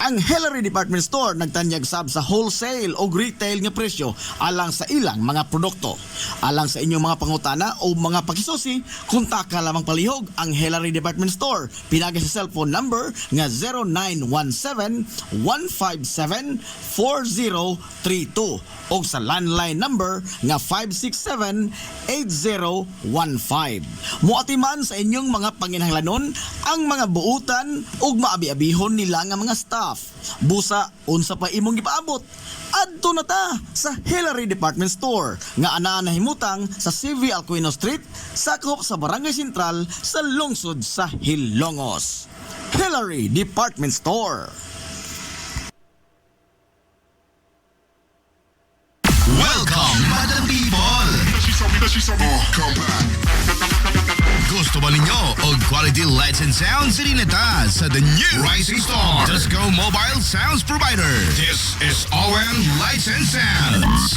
Ang Hillary Department Store nagtanyag sab sa wholesale o retail nga presyo alang sa ilang mga produkto. Alang sa inyong mga pangutana o mga pakisusi, kontak ka lamang palihog ang Hillary Department Store. Pinagi sa cellphone number nga 0917-157-4032 o sa landline number nga 567-8015. Muatiman sa inyong mga panginhanglanon ang mga buutan ug maabi-abihon nila nga mga staff. Busa, unsa pa imong gipaabot? Adto na ta sa Hillary Department Store nga anaa nahimutang sa CV Alcuino Street, sakop sa Barangay Sentral sa lungsod sa Hilongos. Hillary Department Store. Welcome, Madam People! Gusto ba ninyo og quality lights and sounds? Sirineta sa the new Rising Star Disco Mobile Sounds Provider. This is ON Lights and Sounds.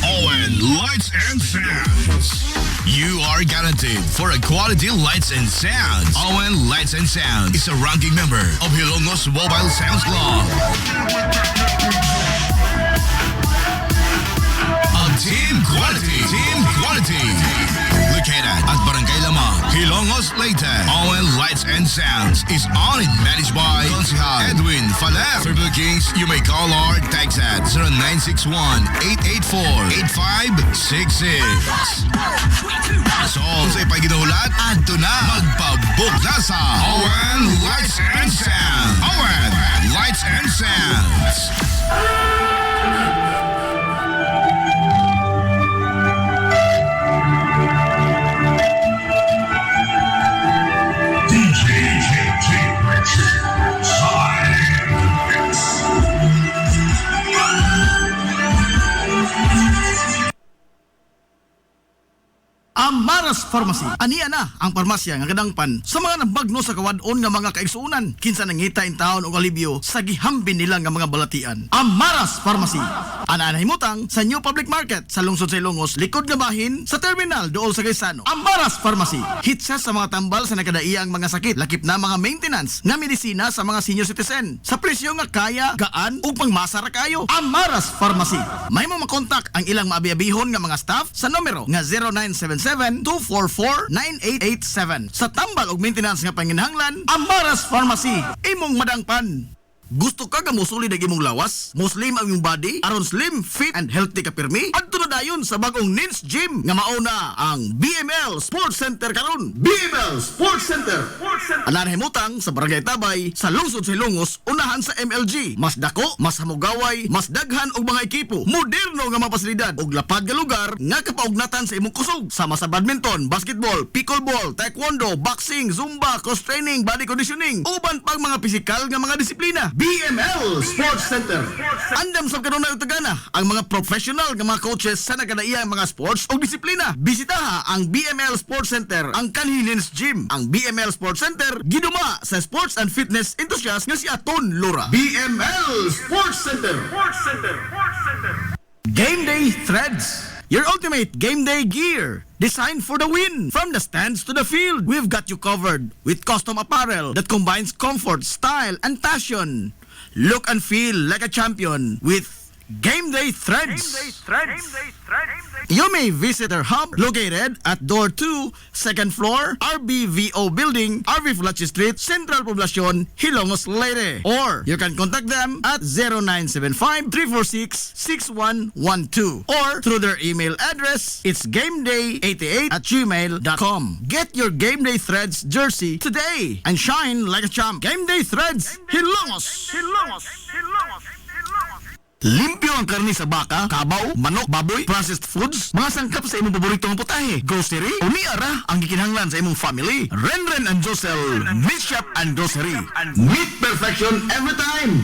ON Lights and Sounds. You are guaranteed for a quality lights and sounds. ON Lights and Sounds is a ranking member of Hilongos Mobile Sounds Club. Team Quality. Located at Barangay Lamang, Hilongos, Leyte. ON Lights and Sounds is owned and managed by Consihal Edwin Falef. For bookings, you may call or text at 0961-884-8566. So, kung sa'yo pa'y ginulat, adto na. Magpabook na sa ON Lights and Sounds. ON Lights and Sounds. Amaras Pharmacy. Aniya na ang parmasya nga kadangpan sa mga nabagno sa kawadon nga mga kaigsuunan. Kinsa nangita in taon og alibyo sa gihambin nila nga mga balatian. Amaras Pharmacy. Ana nahimutang sa New Public Market sa lungsod sa Ilongos, likod nga bahin sa terminal dool sa Gaisano. Amaras Pharmacy. Hitsa sa mga tambal sa nakadaiyang mga sakit, lakip na mga maintenance nga medisina sa mga senior citizen. Sa presyo nga kaya, gaan ug pangmasa ra kayo. Amaras Pharmacy. May mo makontak ang ilang maabi-abihon nga mga staff sa numero nga 0977-244-9887. Sa tambal ug maintenance nga panginhanglan, Amaras Pharmacy. Imong madangpan. Gusto ka musulid ang imong lawas? Muslim ang imong body? Aron slim, fit, and healthy ka pirmi? Adto na dayon sa bagong Nins Gym nga mauna ang BML Sports Center karon. BML Sports Center. Anarhimutang sa Barangay Tabay sa lungsod sa Hilongos, unahan sa MLG. Mas dako, mas hamugaway, mas daghan og mga ekipo. Moderno nga mga pasilidad ug lapad nga lugar nga kapaugnatan sa imong kusog. Sama sa badminton, basketball, pickleball, taekwondo, boxing, zumba, cross training, body conditioning, uban pang mga pisikal nga mga disiplina. BML Sports Center. Andam sa kanunay utagana ang mga professional nga mga coaches sa nagkadaiyang mga sports o disiplina. Bisitaha ang BML Sports Center, ang Kanhilins Gym. Ang BML Sports Center giduma sa sports and fitness enthusiast nga si Aton Lura. BML Sports Center. Game Day Threads. Your ultimate game day gear, designed for the win. From the stands to the field, we've got you covered with custom apparel that combines comfort, style, and passion. Look and feel like a champion with Game Day Threads. You may visit our hub located at Door 2, 2nd floor, RBVO Building, RV Fulachi Street, Central Poblacion, Hilongos, Leyte. Or you can contact them at 0975-346-6112 or through their email address, it's gameday88@gmail.com. Get your Game Day Threads jersey today and shine like a champ. Game Day Threads, Hilongos. Limpyo ang karni sa baka, kabaw, manok, baboy, processed foods, mga sangkap sa imong paboritong putahe, grocery, uniara ang gikinahanglan sa imong family. Renren and Josel, Meat Shop and Grocery. Meat perfection every time.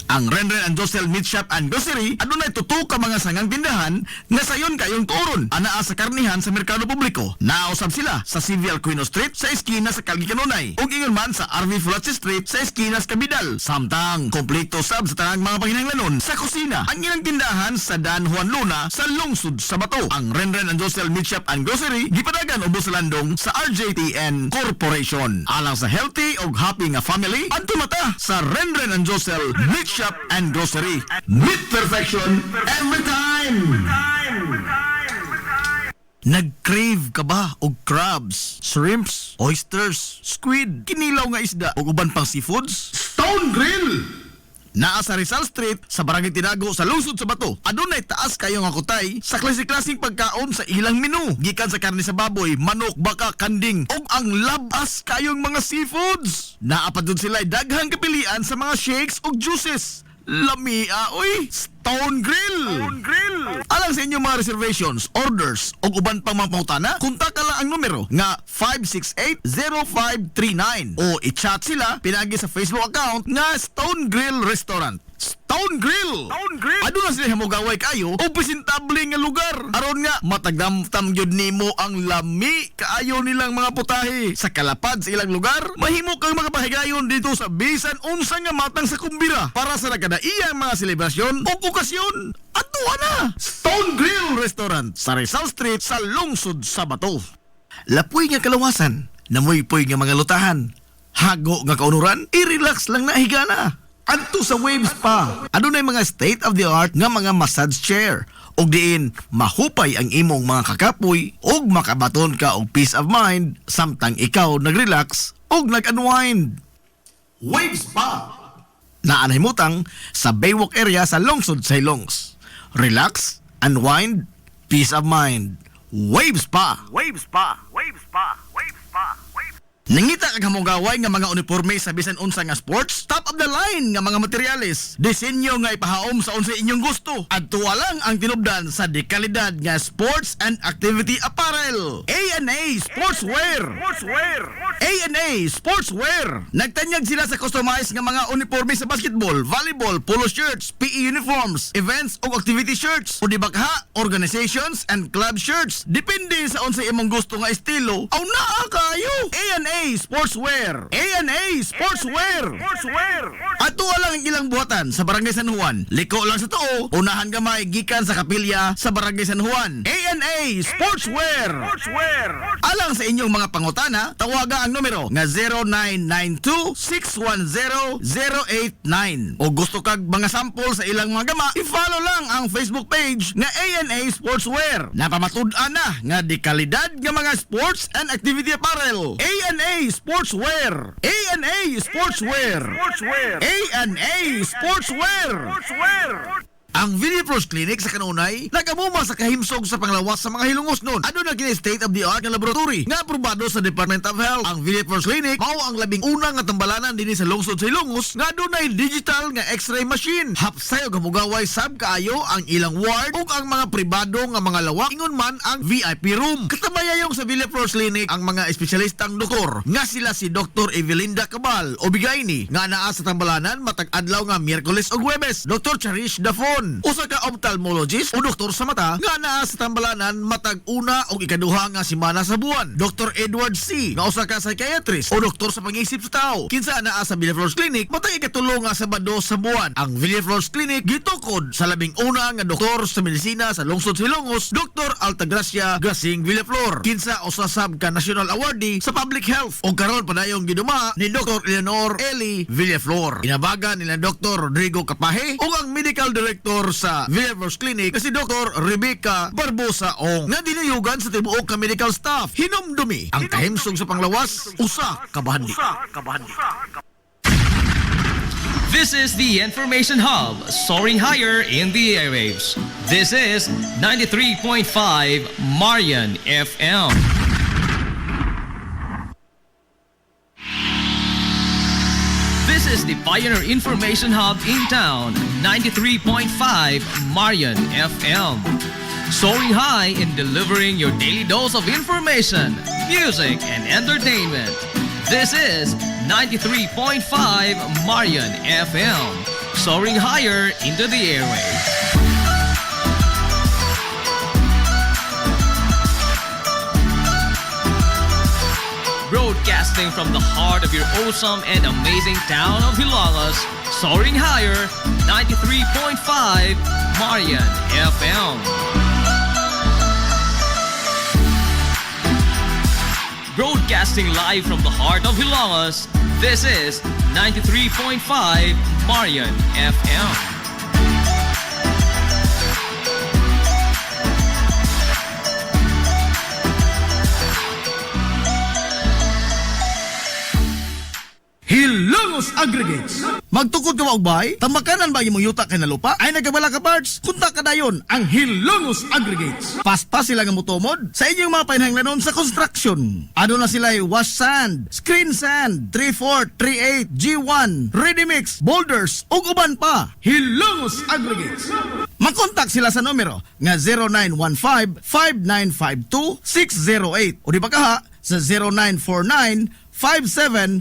Ang Renren and Josel Meat Shop and Grocery adunay tutok ka mga sangang tindahan nga sayon kayong turon anaa sa karnihan sa merkado publiko. Nausab sila sa Civil Aquino Street sa eskina sa Calgary Kanunay ug ingon man sa RV Fulache Street sa eskina sa Cabidal. Samtang kompleto sab sa tanang mga panginahanglanon sa kusina ang ilang tindahan sa Dan Juan Luna sa lungsod sa Bato. Ang Renren and Josel Meat Shop and Grocery gipadagan ubos sa landong sa RJTN Corporation. Alang sa healthy ug happy nga family adto mata sa Renren and Josel Meat Shop and Grocery. Meat perfection every time. Nag-crave ka ba og crabs, shrimps, oysters, squid, kinilaw nga isda ug uban pang seafoods? Stone Grill! Naa sa Rizal Street sa Barangay Tinago sa lungsod sa Bato. Adunay taas kayo nga kutay sa klase-klaseng pagkaon sa ilang menu. Gikan sa karne sa baboy, manok, baka, kanding ug ang labas kayong mga seafoods. Naa pa dun sila daghang kapilian sa mga shakes ug juices. Lamia, oy! Stone Grill! Alang sa inyong mga reservations, orders o uban pang mga pautana, kontak lang ang numero nga 568-0539 o i-chat sila pinagi sa Facebook account nga Stone Grill Restaurant. Stone Grill! Aduna sila hamugaway kayo o presentable nga lugar. Aron nga matagdamtam gyud nimo ang lami kaayo nilang mga putahe. Sa kalapad sa ilang lugar, mahimo kang makapahigayon dito sa bisan unsa nga matang sa kumbira para sa nagkadaiyang mga selebrasyon o okasyon. Adto na! Stone Grill Restaurant sa Rizal Street sa lungsod sa Bato. Lapoy nga kalawasan, namoy-poy nga mga lutahan. Hago nga kaunuran, i-relax lang na higana. Adto sa Wave Spa, adunay mga state-of-the-art nga mga massage chair. Og diin, mahupay ang imong mga kakapoy og makabaton ka og peace of mind samtang ikaw nag-relax og nag-unwind. Wave Spa! Naanahimutang sa Baywalk area sa lungsod sa Ilongs. Relax, unwind, peace of mind. Wave Spa! Nangita kag hamugaway nga mga uniforme sa bisan unsa nga sports, top of the line nga mga materyales, disenyo nga ipahaom sa unsa inyong gusto. Adto lang ang tinubdan sa dekalidad nga sports and activity apparel. A&A Sportswear. A&A Sportswear. Nagtanyag sila sa customized nga mga uniforme sa basketball, volleyball, polo shirts, PE uniforms, events ug activity shirts, o di bakha, organizations and club shirts. Depende sa unsa imong gusto nga estilo. Aw naa kayo. A&A Sportswear. A&A Sportswear. Ato lang ang ilang buhatan sa Barangay San Juan. Liko lang sa tuo, unahan gamay gikan sa kapilya sa Barangay San Juan. A&A Sportswear. Alang sa inyong mga pangutana, tawaga ang numero nga 0992-610-089. O gusto kag mga sample sa ilang mga gama, i-follow lang ang Facebook page nga A&A Sportswear. Napamatud-an na nga di kalidad nga mga sports and activity apparel. A&A Sportswear. A&A Sportswear. A&A Sportswear. Ang Villapros Clinic sa kanunay nagamuma sa kahimsog sa panglawas sa mga hilungos nun. Ano na kini state-of-the-art nga laboratory nga aprobado sa Department of Health. Ang Villapros Clinic mao ang labing unang nga tambalanan dinhi sa lungsod sa Hilongos nga dunay digital nga X-ray machine. Hapsay og hamugaway sab kaayo ang ilang ward ug ang mga pribado nga mga lawak ingon man ang VIP room. Katabayayong sa Villapros Clinic ang mga espesyalistang doktor nga sila si Dr. Evelinda Cabal o Bigayni nga naa sa tambalanan matag adlaw nga Miyerkules ug Huwebes. Dr. Cherish Dafon, usa ka ophthalmologist o doktor sa mata nga naa sa tambalanan matag una o ikaduha nga semana sa buwan. Dr. Edward C. nga usa ka psychiatrist o doktor sa pag-iisip sa tao. Kinsa naa sa Villaflores Clinic matag ikatulo nga Sabado sa buwan. Ang Villaflores Clinic gitukod sa labing una nga doktor sa medisina sa lungsod sa Ilongos, Dr. Altagracia Gasing Villaflor. Kinsa usa sab ka national awardee sa public health o karon padayong giduma ni Dr. Eleanor Eli Villaflor. Inabagan nila Dr. Rodrigo Capahe ug ang medical director sa Villaflores Clinic kasi Dr. Rebecca Barbosa Ong nga dinayugan sa tibuok ka medical staff. Hinumdumi ang kahimsog sa panglawas, usa kabahandi. This is the Information Hub, soaring higher in the airwaves. This is 93.5 Marian FM. This is the Pioneer Information Hub in town, 93.5 Marian FM. Soaring high in delivering your daily dose of information, music, and entertainment. This is 93.5 Marian FM. soaring higher into the airwaves. Broadcasting from the heart of your awesome and amazing town of Hilagas, soaring higher, 93.5 Marian FM. Broadcasting live from the heart of Hilagas, this is 93.5 Marian FM. Hilongos Aggregates. Magtukod ka ba og bay? Tamakanan ba imong yuta kay nalupa? Ay nagabala ka parts? Kunta ka dayon ang Hilongos Aggregates. Paspas sila nga motomod sa inyong mga painahanglanon sa construction. Ano na sila wash sand, screen sand, 3-4, 3-8, G1, ready mix, boulders ug uban pa. Hilongos Aggregates. Makontak sila sa numero nga 0915-5952-608 o di ba kaha sa 0949-5722-708.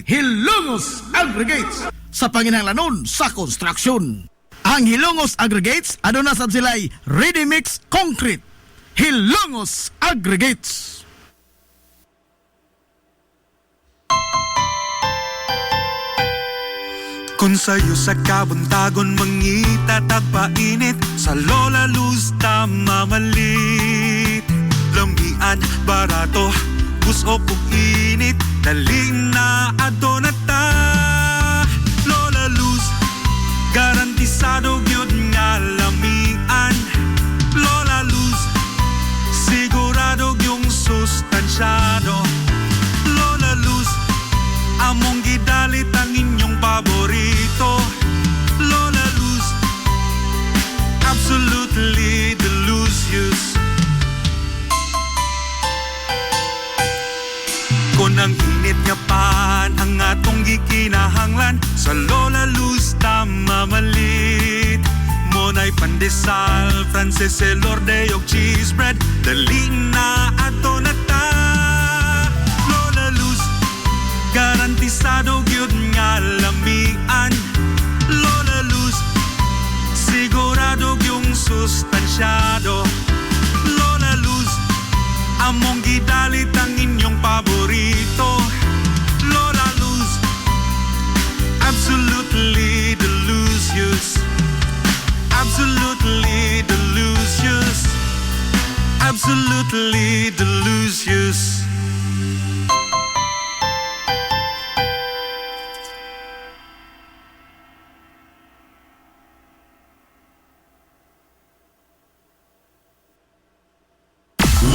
Hilongos Aggregates sa panginahanglanon sa construction. Ang Hilongos Aggregates ano na sab sila'y ready mix concrete. Hilongos Aggregates. Kung sa'yo sa kabuntagon mangita tagpainit sa Lola Luz mamalit. Lamian, barato, buso kong init, daling na ato na ta. Lola Luz, garantisado yun nga lamian. Lola Luz, sigurado yung sustansyado. Lola Luz, among gidalit ang inyong paborito. Lola Luz, absolutely delicious. Kung ang init nga pan ang atong gikinahanglan sa Lola Luz tamamalit. Monay pandesal, Frances elorde og cheese bread, daling na ato na ta. Lola Luz, garantisado gyud nga lamian. Lola Luz, sigurado yung sustansyado. Lola Luz, among gidalit ang inyong paborito. Lola Luz, absolutely delicious. Absolutely delicious. Absolutely delicious.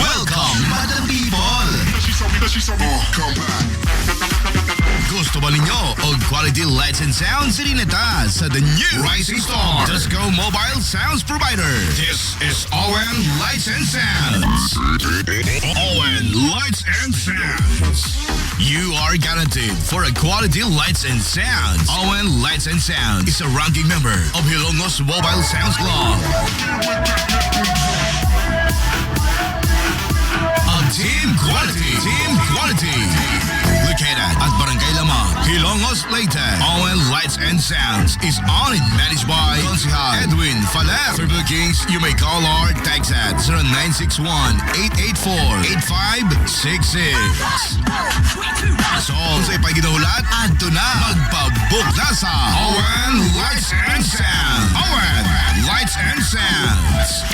Welcome, Madam People! Gusto ba ninyo og quality lights and sounds sinita sa the new Rising Star Disco Mobile Sounds Provider? This is ON Lights and Sounds. ON Lights and Sounds. You are guaranteed for a quality lights and sounds. ON Lights and Sounds is a ranking member of Hilongos Mobile Sounds Club. Team Quality. Located at Barangay Lamang, Hilongos, Leyte. ON Lights and Sounds is owned and managed by Consihal Edwin Faler. For bookings, you may call or text at 0961-884-8566. So, kung sa'y paginahulat, adto na. Magpabook na sa ON Lights and Sounds. ON Lights and Sounds.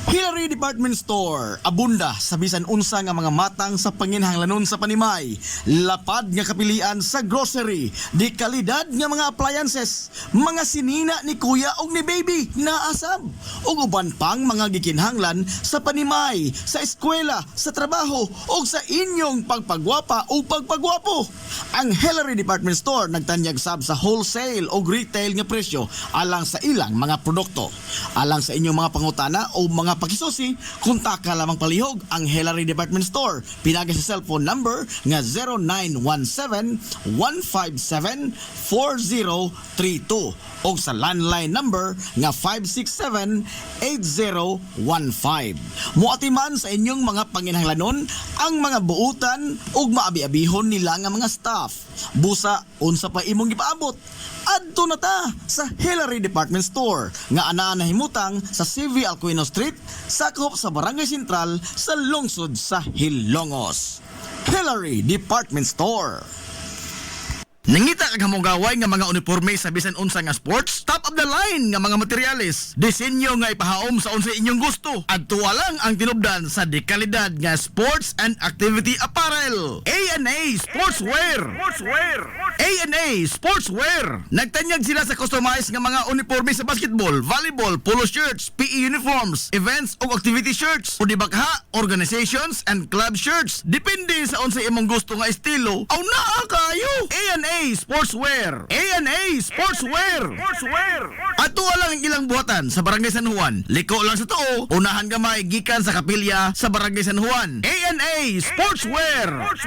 Hillary Department Store, abunda sa bisan unsa nga mga matang sa panginhanglanon sa panimay, lapad nga kapilian sa grocery, di kalidad nga mga appliances, mga sinina ni kuya og ni baby naasab, ug uban pang mga gikinhanglan sa panimay, sa eskwela, sa trabaho ug sa inyong pagpagwapa o pagpagwapo. Ang Hillary Department Store nagtanyag sab sa wholesale o retail nga presyo alang sa ilang mga produkto. Alang sa inyong mga pangutana o mga pakisugod susi, kontak ka lamang palihog ang Hillary Department Store. Pinagi sa cellphone number nga 0917-157-4032 o sa landline number nga 567-8015. Muatiman sa inyong mga panginahanglanon ang mga buutan ug maabi-abihon nila nga mga staff. Busa unsa pa imong gipaabot? Adto na ta sa Hillary Department Store nga anaa na himutang sa CV Alcuino Street, sakop sa Barangay Sentral sa lungsod sa Hilongos. Hillary Department Store. Nangita kag hamugaway nga mga uniforme sa bisan unsa nga sports, top of the line nga mga materyales, disenyo nga ipahaom sa unsa inyong gusto. Adto lang ang tinubdan sa dekalidad nga sports and activity apparel. A&A Sportswear. A&A Sportswear. Nagtanyag sila sa customized nga mga uniforme sa basketball, volleyball, polo shirts, PE uniforms, events ug activity shirts, o di bakha, organizations and club shirts. Depende sa unsa imong gusto nga estilo. Aw naa kayo. A&A Sportswear. A&A Sportswear. Ato lang ang ilang buhatan sa Barangay San Juan. Liko lang sa tuo, unahan gamay gikan sa kapilya sa Barangay San Juan. A&A Sportswear.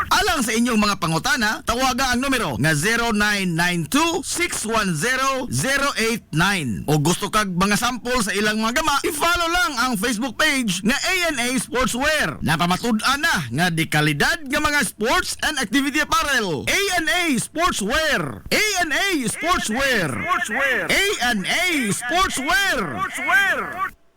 Alang sa inyong mga pangutana, tawaga ang numero nga 0992-610-089. O gusto kag mga sample sa ilang mga gama, i-follow lang ang Facebook page nga A&A Sportswear. Napamatud-an na nga di kalidad nga mga sports and activity apparel. A&A Sportswear. A&A Sportswear. A&A Sportswear.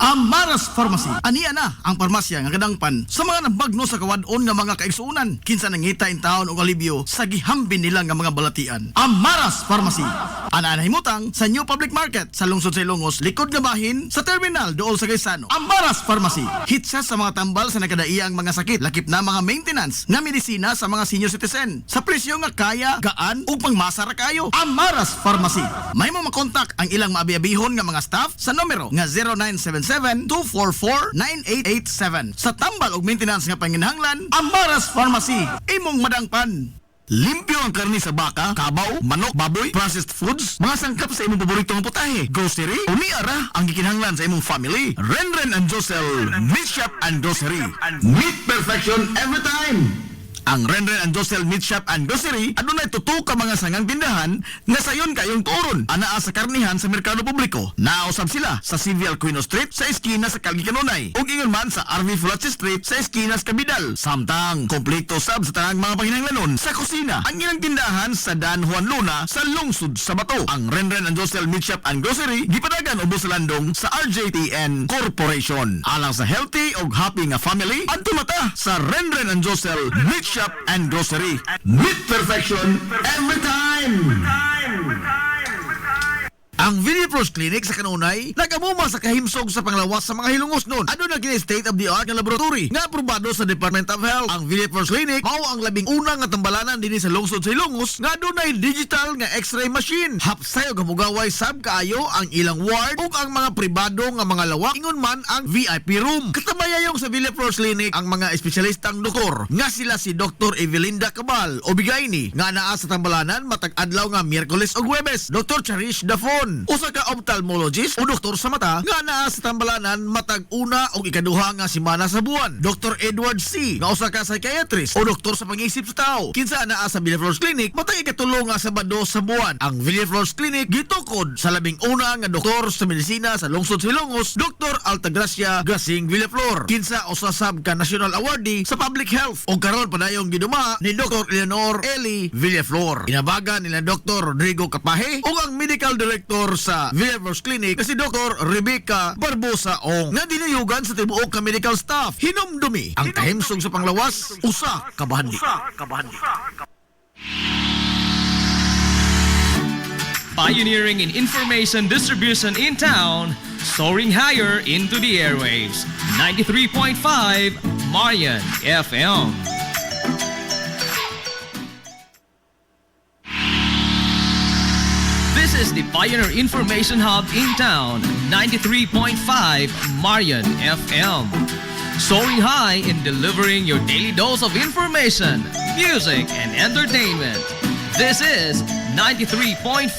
Amaras Pharmacy. Aniya na ang parmasya nga kadangpan sa mga nabagno sa kawadon nga mga kaigsuunan. Kinsa nangita in taon og alibyo sa gihambin nila nga mga balatian. Amaras Pharmacy. Ana na himutang sa New Public Market sa lungsod sa Ilongos, likod nga bahin sa terminal dool sa Gaisano. Amaras Pharmacy. Hitsa sa mga tambal sa nakadaiyang mga sakit, lakip na mga maintenance nga medisina sa mga senior citizen. Sa presyo nga kaya, gaan ug pangmasa ra kayo. Amaras Pharmacy. May mo makontak ang ilang maabi-abihon nga mga staff sa numero nga 0977-244-9887. Sa tambal ug maintenance nga panginahanglan, Amaras Pharmacy. Imong madangpan. Limpyo ang karni sa baka, kabaw, manok, baboy, processed foods, mga sangkap sa imong paborito nga putahe, grocery, umiara ang gikinahanglan sa imong family. Renren and Josel Meat Shop and Grocery. Meat perfection every time. Ang Renren and Josel Meat Shop and Grocery adunay tutok ka mga sangang tindahan nga sayon kayong turon anaa sa karnihan sa merkado publiko. Nausab sila sa CV Alcuino Street sa eskina sa Calgary Kanunay ug ingon man sa RV Fulache Street sa eskina sa Cabidal. Samtang kompleto sab sa tanang mga panginahanglanon sa kusina. Ang ilang tindahan sa Dan Juan Luna sa lungsod sa Bato. Ang Renren and Josel Meat Shop and Grocery gipadagan ubos sa landong sa RJTN Corporation. Alang sa healthy ug happy nga family, adto mata sa Renren and Josel Meat Shop and Grocery. Meat perfection every time. Ang Video Pros Clinic sa Kanunay nagamuma sa kahimsog sa panglawas sa mga Hilongos noon. Ano na kini state-of-the-art nga laboratory nga aprobado sa Department of Health. Ang Video Pros Clinic mao ang labing unang nga tambalanan dinhi sa lungsod sa Hilongos nga adunay digital nga X-ray machine. Hapsay og hamugaway sab kaayo ang ilang ward ug ang mga pribado nga mga lawak ingon man ang VIP room. Katabayayong sa Video Pros Clinic ang mga espesyalistang doktor nga sila si Dr. Evelinda Cabal o Bigayni nga naa sa tambalanan matag adlaw nga Miyerkules ug Huwebes. Dr. Cherish Dafon, usa ka ophthalmologist o doktor sa mata nga naa sa tambalanan matag una o ikaduha nga semana sa buwan. Dr. Edward C. nga usa ka psychiatrist o doktor sa pag-iisip sa tao. Kinsa naa sa Villaflores Clinic matag ikatulo nga Sabado sa buwan. Ang Villaflores Clinic gitukod sa labing una nga doktor sa medisina sa lungsod sa Ilongos, Dr. Altagracia Gasing Villaflor. Kinsa usa sab ka national awardee sa public health o karon padayong giduma ni Dr. Eleanor Eli Villaflor. Inabagan nila Dr. Rodrigo Capaje o ang medical director sa Villaflores Clinic na si Dr. Rebecca Barbosa Ong nga dinayugan sa tibuok ka medical staff. Hinumdumi ang kahimsog sa panglawas, usa kabahandi. Pioneering in information distribution in town, soaring higher into the airwaves. 93.5 Marian FM. This is the Pioneer Information Hub in town, 93.5 Marian FM. Soaring high in delivering your daily dose of information, music, and entertainment. This is 93.5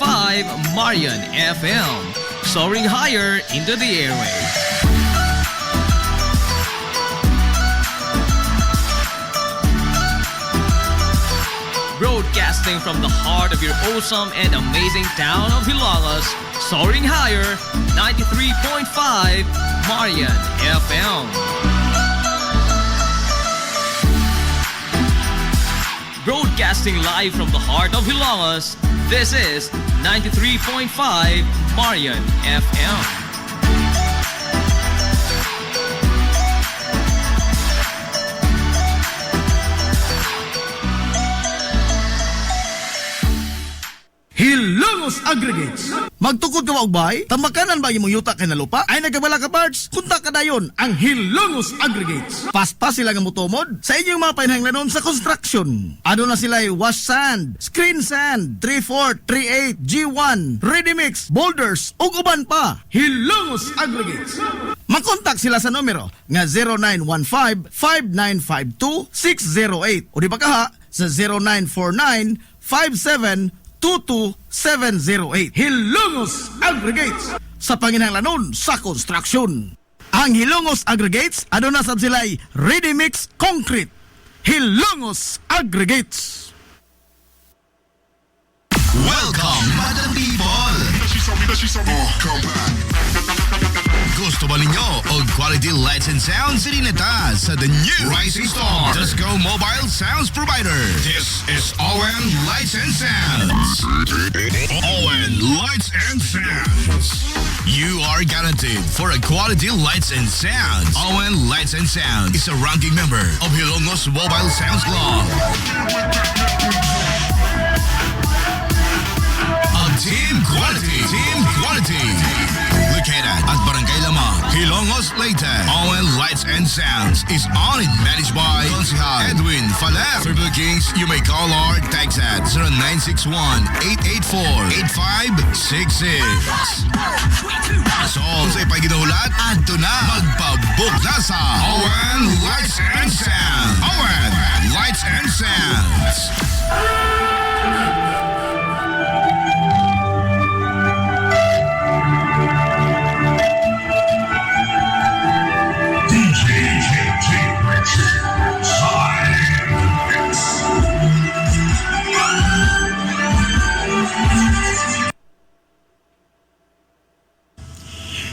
Marian FM. Soaring higher into the airwaves. Broadcasting from the heart of your awesome and amazing town of Hilalas, soaring higher, 93.5 Marian FM. Broadcasting live from the heart of Hilalas, this is 93.5 Marian FM. Hilongos Aggregates. Magtukod ka maubay? Tamakanan ba imong yuta kay nalupa? Ay nagabala ka parts? Kunta ka dayon ang Hilongos Aggregates. Pasta sila nga mutumod sa inyong mga painahanglanon sa construction. Ano na sila wash sand, screen sand, 3-4, 3-8, G1, ready mix, boulders, ug uban pa. Hilongos Aggregates. Makontak sila sa numero nga 0915-5952-608 o di ba kaha sa 0949-5722-708. Hilongos Aggregates sa panginahanglanon sa construction. Ang Hilongos Aggregates aduna sab sila'y ready mix concrete. Hilongos Aggregates. Welcome, Madam People! Gusto ba ninyo og quality lights and sounds sinita sa the new Rising Star Disco Mobile Sounds Provider? This is ON Lights and Sounds. ON Lights and Sounds. You are guaranteed for a quality lights and sounds. ON Lights and Sounds is a ranking member of Hilongos Mobile Sounds Club. Team Quality. Located at Barangay Lamang, Hilongos, Leyte. ON Lights and Sounds is owned and managed by Consihal Edwin Faler. For bookings, you may call or text at 0961-884-8566. So, sa ipaginahulat, adto na magpabook na sa ON Lights and Sounds. ON Lights and Sounds.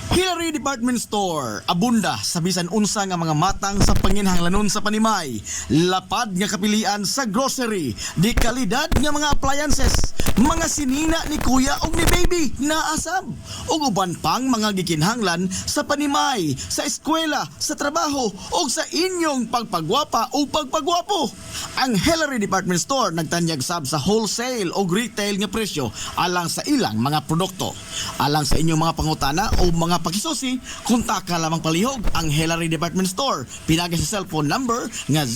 Hillary Department Store, abunda sa bisan unsa nga mga matang sa panginhanglanon sa panimay, lapad nga kapilian sa grocery, di kalidad nga mga appliances, mga sinina ni kuya ug ni baby naasab, ug uban pang mga gikinhanglan sa panimay, sa eskwela, sa trabaho ug sa inyong pagpagwapa o pagpagwapo. Ang Hillary Department Store nagtanyag sab sa wholesale o retail nga presyo alang sa ilang mga produkto. Alang sa inyong mga pangutana o mga pakisusi, kontak ka lamang palihog ang Hillary Department Store. Pinagi sa cellphone number nga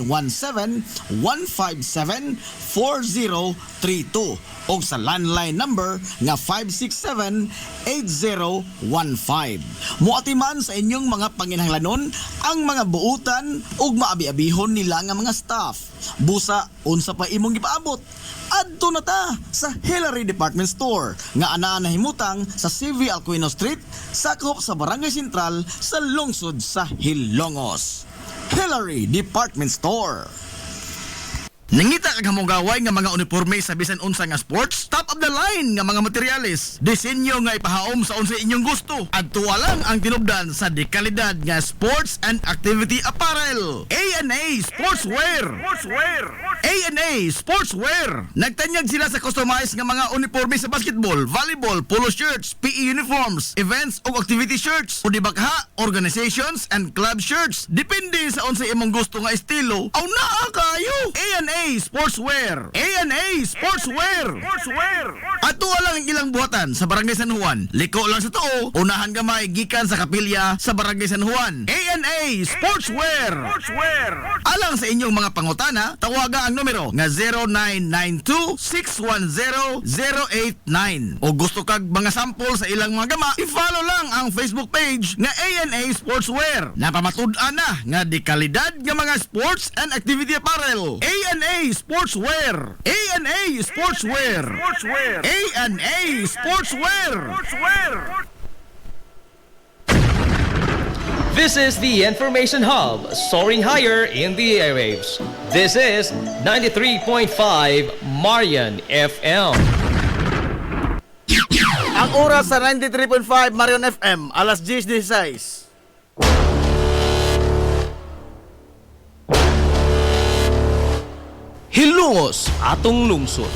0917-157-4032 o sa landline number nga 567-8015. Muatiman sa inyong mga panginhanglanon ang mga buutan ug maabi-abihon nila nga mga staff. Busa unsa pa imong gipaabot? Adto na ta sa Hillary Department Store nga anaa nahimutang sa CV Alcuino Street, sakop sa Barangay Sentral sa lungsod sa Hilongos. Hillary Department Store. Nangita kag hamugaway nga mga uniforme sa bisan unsa nga sports, top of the line nga mga materyales, disenyo nga ipahaom sa unsa inyong gusto. Adto lang ang tinubdan sa dekalidad nga sports and activity apparel. A&A Sportswear. A&A Sportswear. Nagtanyag sila sa customized nga mga uniforme sa basketball, volleyball, polo shirts, PE uniforms, events ug activity shirts, o di ba kaha, organizations and club shirts. Depende sa unsa imong gusto nga estilo. Aw naa kayo. A&A Sportswear. A&A Sportswear. Ato lang ang ilang buhatan sa Barangay San Juan. Liko lang sa tuo, unahan gamay gikan sa kapilya sa Barangay San Juan. A&A Sportswear. Alang sa inyong mga pangutana, tawaga ang numero nga 0992-610-089. O gusto kag mga sample sa ilang mga gama, i-follow lang ang Facebook page nga A&A Sportswear. Napamatud-an na nga di kalidad nga mga sports and activity apparel. A&A Sportswear. A&A Sportswear. A&A Sportswear. This is the Information Hub, soaring higher in the airwaves. This is 93.5 Marian FM. Ang oras sa 93.5 Marion FM, alas 10:16. Hilungos atong lungsod.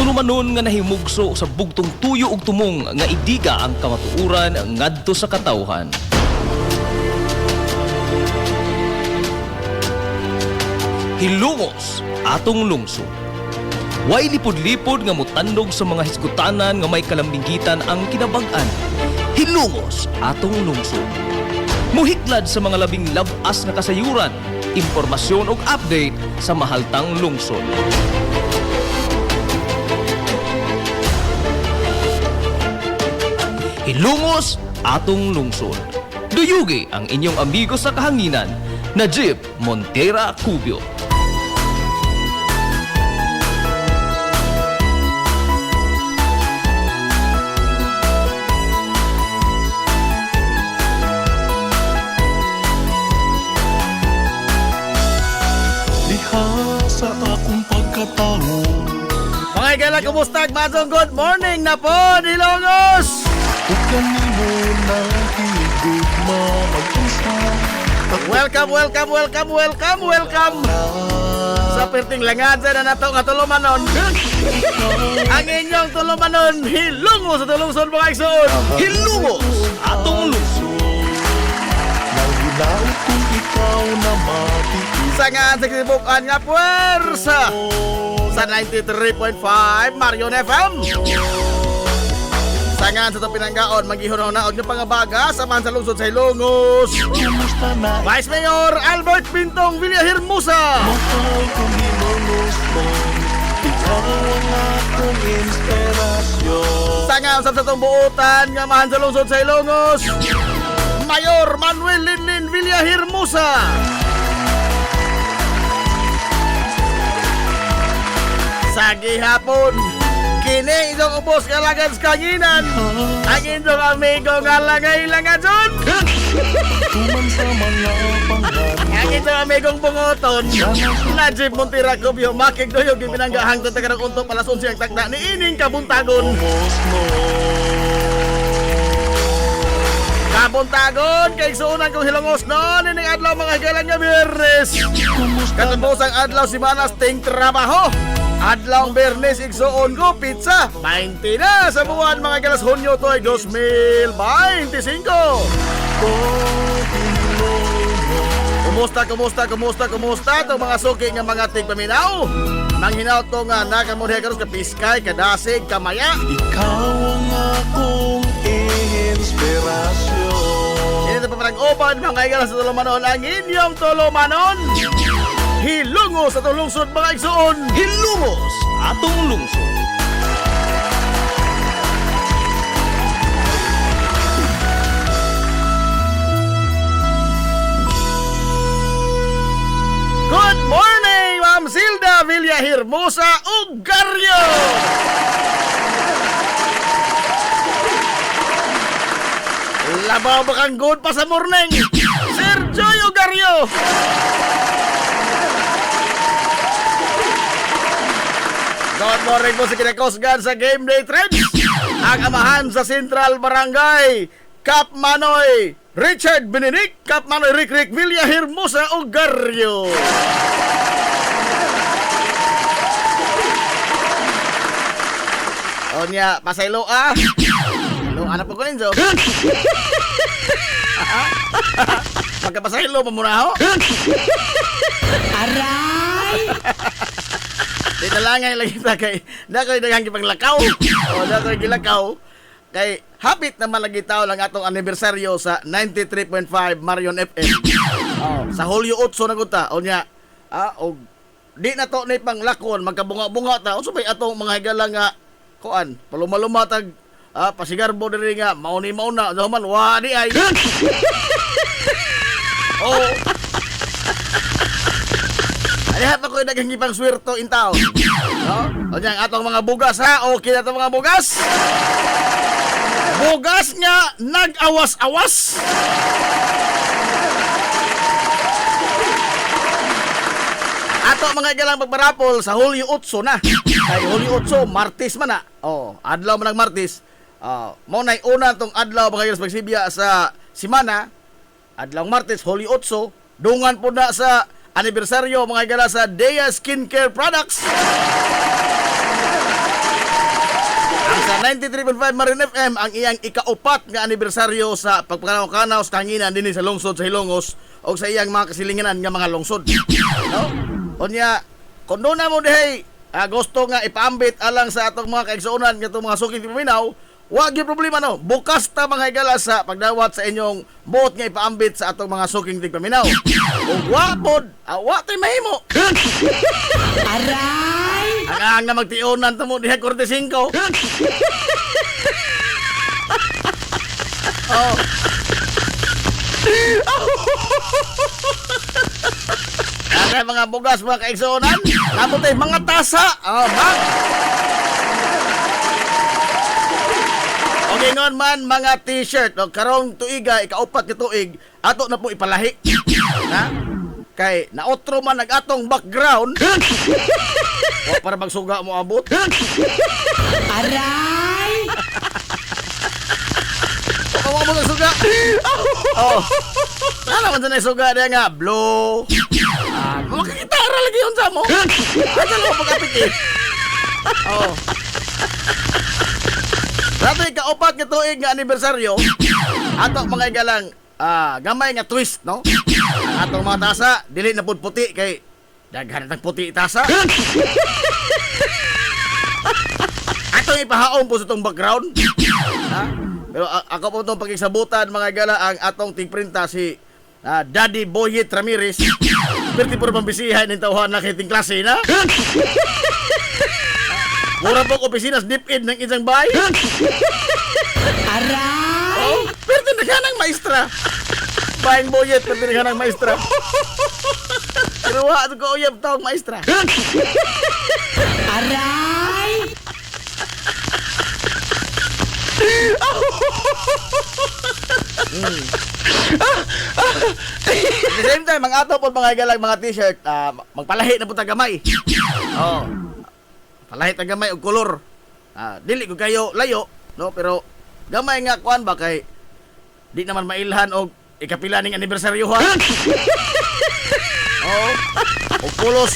Tulumanon nga nahimugso sa bugtong tuyo ug tumong nga idiga ang kamatuuran ngadto sa katawhan. Hilungos atong lungsod. Way lipod-lipod nga mutandog sa mga hisgutanan nga may kalambigitan ang kinabag-an. Hilungos atong lungsod. Muhiklad sa mga labing labas na kasayuran, impormasyon ug update sa mahaltang lungsod. Hilungos atong lungsod. Duyugi ang inyong amigo sa kahanginan, Najib Montera Cubio. Diha sa akong pagkatao. Mga igala, kumusta? Masong good morning na po, Hilongos! Huwag mo na higugma mag-isa. Welcome sa perting langadza na nato nga tulumanon. Ang inyong tulumanon, Hilungos sa tulungson mga igsoon. Hilungos atong lungsod. Nang hinaot kung ikaw na matiis. Sa nga sa kisibukan nga puwersa sa 93.5 Marion FM. Sangan sa ito pinanggaon, maghihon na og ng pangabaga samahan sa lungsod sa Hilongos. Kumusta na Vice Mayor Albert Pintong Villahermosa. mahal kong hinulos mo? Ikaw ang akong inspirasyon. Sangan sa itong buutan nga mahan sa lungsod sa Hilongos. Mayor Manuel Linlin Villahermosa. Sa gihapon, kini isang ubos kalagan sa kanginan. Ang inyong amigo nga langay-langadson. Tuman sa mga pangarap. Ang inyong amigong bungoton. Najib Montera Cubio, makigdoyog yung pinanggahang tatagarang untong alas 11 ang takda ni Ining Kabuntagon. Kabuntagon, kay suunan kong Hilongos noon, ining adlaw mga higalan nga Biyernes. Katapos ang adlaw si Manas ting trabaho. Adlaw Biyernes igsuon ko pizza. 20 na sa buwan mga galas Hunyo to ay 2025. Kumusta itong mga suki nga mga tigpaminaw? Manghinaw to nga nakamunhe karos ka piskay, kadasig, kamaya. Ikaw ang akong inspirasyon. Hindi na paparag-upan mga igalas sa tulumanon ang inyong tulumanon. Hilungos sa tulungsod mga igsuon. Hilungos atong lungsod. Good morning, Ma'am Zilda Villahermosa Ugaryo. Labaw ba kang good pa sa morning? Sir Joy Ugaryo. Good morning po sa kinakosgan sa Game Day Trends. Ang amahan sa Central Barangay, Kap Manoy Richard Benedict, Kap Manoy Rick Villahermosa Ugaryo. O niya, pasaylo ah. Lo, anak po ko ninyo. Pagkapasaylo pa muna ho. Di talangay lagi ta kay dakoy daghang gipanglakaw. O dakoy gilakaw kay hapit naman lagi tao lang atong anibersaryo sa 93.5 Marion FM. Oh, sa Hulyo 8 na gud ta. O nya og di na to ni panglakon magkabunga-bunga ta. Unsa bay atong mga higala nga kuan, paluma-luma tag pasigarbo diri nga mauni-mauna man wa di ay. Oh. Alihat ako ko'y daghang ipang sweldo in town. No? O dyan, atong mga bugas ha. Okay na itong mga bugas. Bugas nga nag-awas-awas. Ato mga galang pagbarapol sa Hulyo 8 na. Kay Hulyo 8, Martes man na. Oh, adlaw man ng Martes. Mo nay una tong adlaw mga galang pagsibya sa simana. Adlaw Martes, Hulyo 8, dungan po na sa anibersaryo mga galang sa Dea Skincare Products. Ang sa 93.5 Marin FM ang iyang ikaupat nga anibersaryo sa pagpakanaw-kanaw sa kanginan dinhi sa lungsod sa Hilongos o sa iyang mga kasilinganan nga mga lungsod. No? Unya, kung doon na mo dihay gusto nga ipaambit alang sa atong mga kaigsuonan nga itong mga suking paminaw, wag yung problema no. Bukas ta mga higala sa pagdawat sa inyong buot nga ipaambit sa atong mga suking tigpaminaw. Kung wapod, wa tayo mahimo. Aray! Ang na magtionan tamo dihay 45. Oh. Kaya mga bugas, mga kaigsuonan, naputay mga tasa. Okay noon man, mga t-shirt. O, karong tuiga, ikaupat ka tuig, ato na po ipalahi. Ha? Kay, naotro man nag-atong background. O, para magsuga mo abot. Aray! O, kawa mo nagsuga. Oh. Ano man na suga dia nga, blow. Makakitara lagi yun sa mo. Ano mo pagkapit eh. Oh. Rato ikaupat nga tuig nga anibersaryo, ato mga igalang gamay nga twist, no? Ang atong mga tasa, dili na pud puti kay daghan tang puti tasa. Atong ipahaom po sa itong background. Ha? Pero ako po itong pagkisabutan mga igala ang atong tigprinta si Daddy Boyet Ramirez. Perti po naman bisihan ng tauhan na kiting klase na. Mura po opisina sa DepEd ng isang bahay. Aray! Oh, perti na ka ng maestra. Bayang Boyet, perti na ka ng maestra. Pero ito ko uyab taong maestra. Aray! At the same time, mga ato po mga igalang mga t-shirt, magpalahi na po tagamay. Oh. Palahi tagamay og kolor. Dili ko kayo layo, no? Pero gamay nga kuan ba kay di naman mailhan og ikapila ning anibersaryo ha. Oh. Og pulos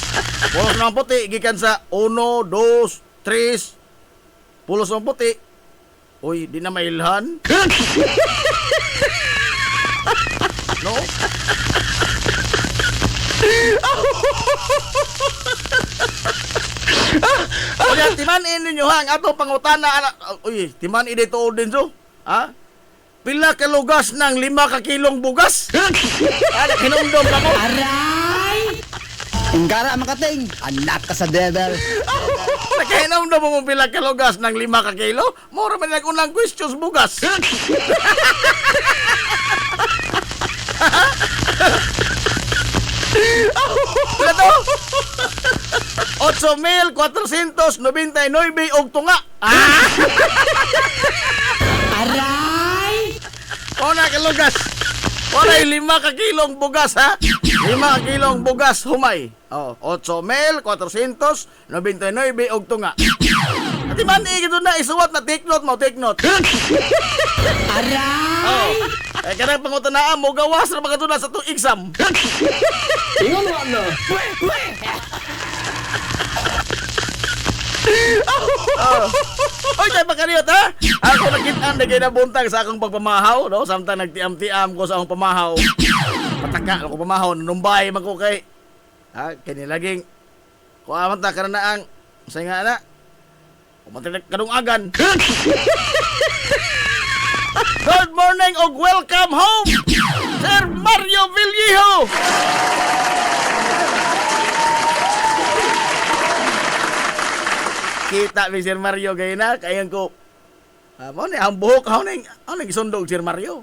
ng puti gikan sa 1, 2, 3. Pulos ng puti. Uy, di na mailhan. No? Oya, timanin ninyo ha, ang atong pangutana, uy, timanin dito din so, ha? Pila ka lugas ng 5 ka kilong bugas? Hinumdom ka mo? Aray! Ingara makating, anak ka sa devil. Nakahinumdom mo mong pila ka lugas ng 5 ka kilo? Mura man nag-unang questions bugas. Ito? 8,499 og tunga. Aray! Una ka lugas. Wala 5 ka kilong bugas ha. 5 ka kilong bugas humay. 8,499 og tunga. At man ito na isuwat na take note mo, take note. Aray! Ay kanang pangutanaan mo gawas na mga tuna sa itong exam. Ingon mo ano? Oy, tayo pagkariot ha? Ako nakitaan na kayo nabuntag sa akong pagpamahaw, no? Samtang nagtiam-tiam ko sa akong pamahaw. Pataka ako pamahaw, nanumbay man ko kay kinilaging kung aman ta karanaang say nga na kumantilag kadungagan. Good morning og welcome home, Sir Mario Villejo. Kita ni Sir Mario gaya na, kaya ko mo ni ang buhok, ako na isundog Sir Mario.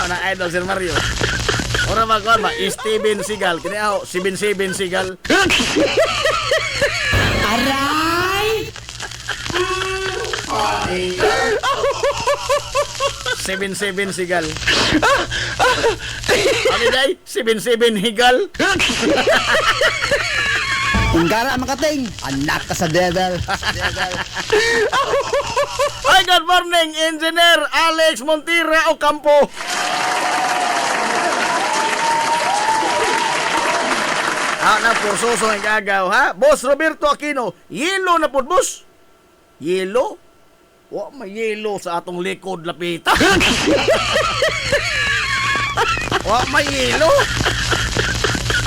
Na idol Sir Mario. Ora magkuhan ba? Steven Seagal. Kini ako, 77 Seagal. Aray! 77 Seagal. Ano day? 77 Higal. Tunggara makating, anak ka sa devil. Hi, good morning, Engineer Alex Montira Ocampo. Na porsoso ang gagaw, ha? Boss Roberto Aquino, yelo na po, boss. Yelo? Wa may yelo sa atong likod lapita. Wa may yelo.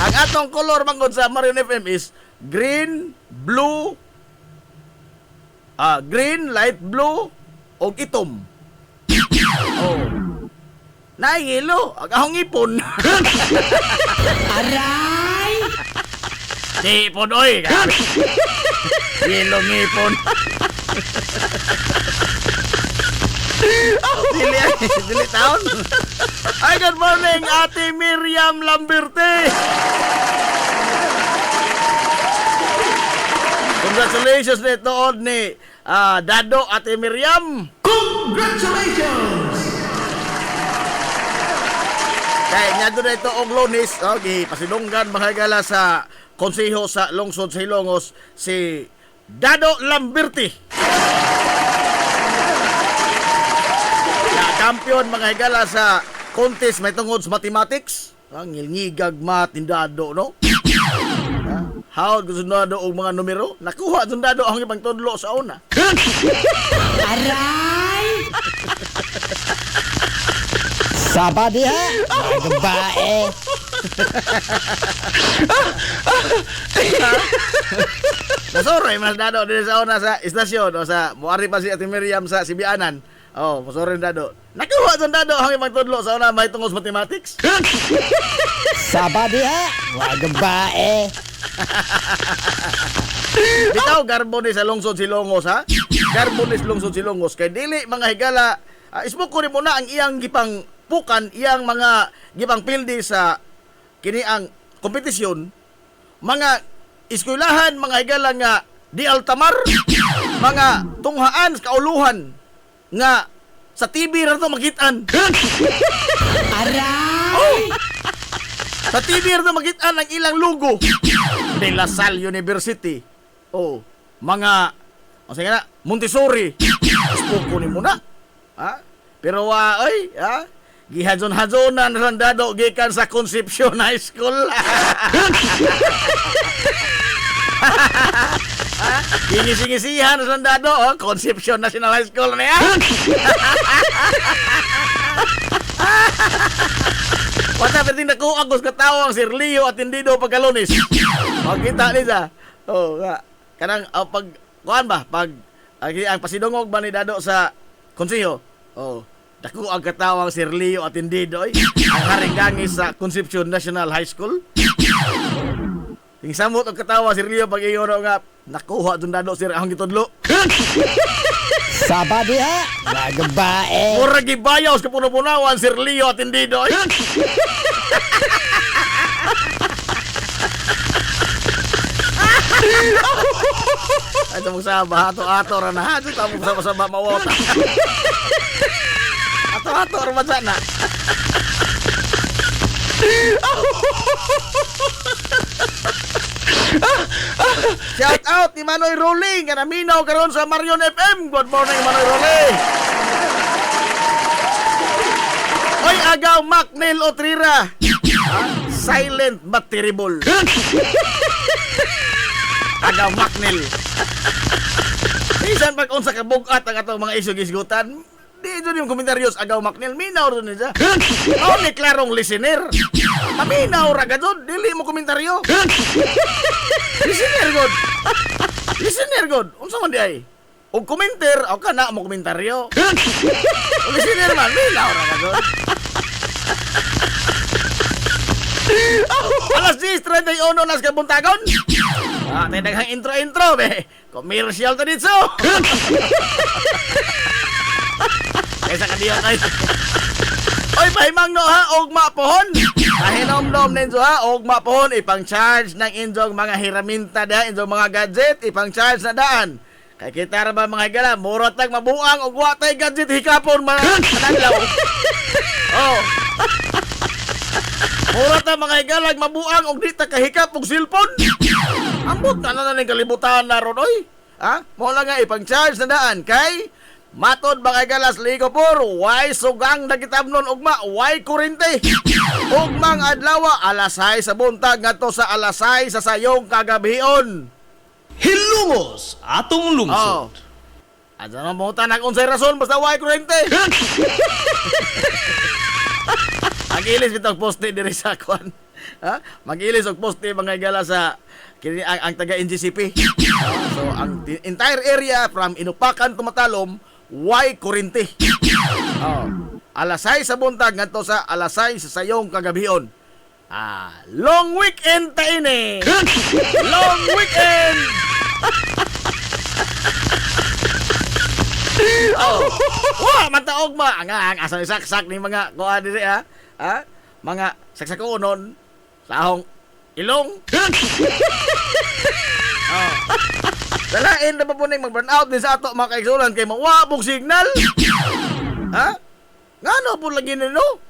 Ang atong color mangod sa Marion FM is green, blue, green, light blue, o itom. Oh. Na yelo, ang ahong ipon. Aray! Di ipon, oy. Yelo ngipon. Dili taon. Ay, good morning, Ate Miriam Lamberte. Congratulations nito ni Dado, Ate Miriam. Congratulations! Kaya nga doon na ito og Lunes, okay, pasidunggan mahagala sa konseho sa Lungsod sa Hilongos si Dado Lamberte. Champion mga higala sa contest may tungod sa mathematics. Ang ngilngigag matindado, no? How gusto nado og mga numero? Nakuha sundado ang ibang tudlo sa una. Aray! Sabadi ha? Magbae! Nasoray mas dado din sa una sa istasyon o sa muari pa si Ate Miriam sa Sibianan. Oh, masoray dado. Nakuha sundado ang ibang tudlo sa una may tungod sa mathematics. Sabadi ha? Magbae! Bitaw garbo ni sa Lungsod Silongos, ha? Garbo ni sa Lungsod Silongos kay dili mga higala isbuko ni mo na ang iyang gipang pukan, iyang mga gipang pildi sa kini ang kompetisyon, mga eskwelahan, mga higala nga di altamar, mga tunghaan sa kauluhan nga sa TV ra to magitan. Aray! Sa TV ra to magitan ang ilang logo. De La Salle University. Oh, mga sige na, Montessori. Ispuko ni mo na. Ha? Pero oy, ha? Gihadson-hadsonan sa dado gikan sa Concepcion High School. Gingisi-gisihan sa dado, oh, Concepcion National High School na yan. Pata perting naku agos katawang Sir Leo at Indido pagkalunis. Makita ni sa. Oh, nga. Kanang pag kuan ba pag ang pasidungog ba ni dado sa konseho. Oh, dako ang katawang Sir Leo at Indido ay ang haringgangis sa Concepcion National High School. Ting samot ang katawa Sir Leo pag iyon nga nakuha dun dado sir ang gitudlo. Sabadi ha? Magbae! Mura gibayaw sa puno-punawan Sir Leo at Indido. Ay, ito mong saba, ato-ato ra na. Ito mong saba-saba mawota. Ato-ato ra man sana. Shout out ni Manoy Rolling nga naminaw karon sa Marion FM. Good morning Manoy Rolling. Oy agaw Macnel Otrira. Silent but terrible. Agaw Macnel. Isan pag unsa ka bugat ang atong mga isog-isgutan. Di doon yung komentaryos agaw Macnel minaw doon niya. Oh, ni klarong listener. Maminaw ra gadon, dili mo komentaryo. Listener god. Listener god. Unsa man di ay? Og komenter, o kana mo komentaryo. Listener man, minaw ra gadon. Alas 10:31 nas kabuntagon. Tay daghang intro be. Commercial ta dito. Kaysa kadiyo tay. Oy, pahimang no ha og mapohon. Pahinom-nom ninyo ha, ugma pohon ipang-charge ng inyong mga hiraminta da, inyong mga gadget, ipang-charge na daan. Kay kita ra ba mga higala, murot tag mabuang ug wa tay gadget hikapon mga kanadlaw. Oh. Murot ta mga higala mabuang ug di ta kahikap og cellphone. Ambot na ning kalibutan na ron oy. Ha? Mo lang nga ipang-charge na daan kay matod mga galas ligo por, why sugang nagitabnon ugma, why kurente. Ugmang adlaw alas 6 sa buntag ngadto sa alas 6 sa sayong kagabihon. Hilumos atong Oh. Adto na mo tanang unsay rason basta why kurente. Magilis bitong poste diri sa kwan. Ha? Magilis og poste mga galas sa kini ang taga NGCP. So ang entire area from Inupakan to Matalom why kurente. Oh. Alas 6 sa buntag ngadto sa alas 6 sa sayong kagabihon. Long weekend ta ini. Long weekend. Oh. Wa mataog ma ang asa ni saksak ni mga kuha diri ha. Ha? Mga saksakonon sa ahong ilong. Oh. Dalain na pa po mag burn out din sa ato mga kaigsunan kay mawabog signal. Ha? Ngano po lagi nino?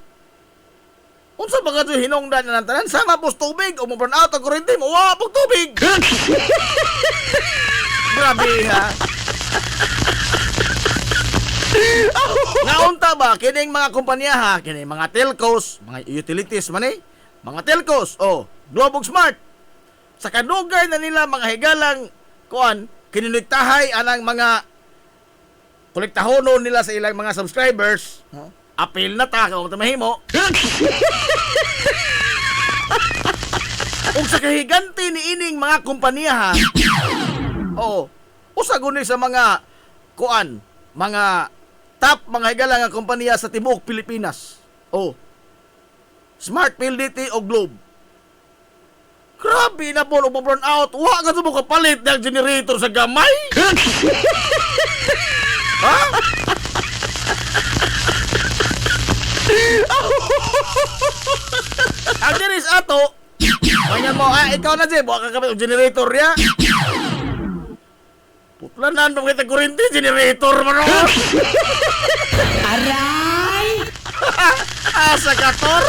Unsa ba kadto hinungdan na tanan sama pos tubig o mo burn out ang kuryente mawabog tubig. Grabe ha. Naunta ba kining mga kumpanya ha, kining mga telcos, mga utilities man mga telcos, Globe ug Smart. Sa kadugay na nila mga higalang kuan, kininigtahay anang mga kolektahonon nila sa ilang mga subscribers. Apil na ta kung mahimo. Ug sa kahiganti ni ining mga kumpanya ha. Usa guni sa mga kuan, mga top mga higala nga kumpanya sa tibuok Pilipinas. Smart, PLDT o Globe. Grabe na po burn out. Wa ka mo kapalit ng generator sa gamay. Ha? Ang dinis ato, manyan mo, ikaw na siya, buka ka kami generator ya. Putlanan pa kita kurente, generator mo ron. Aray! Asa kator?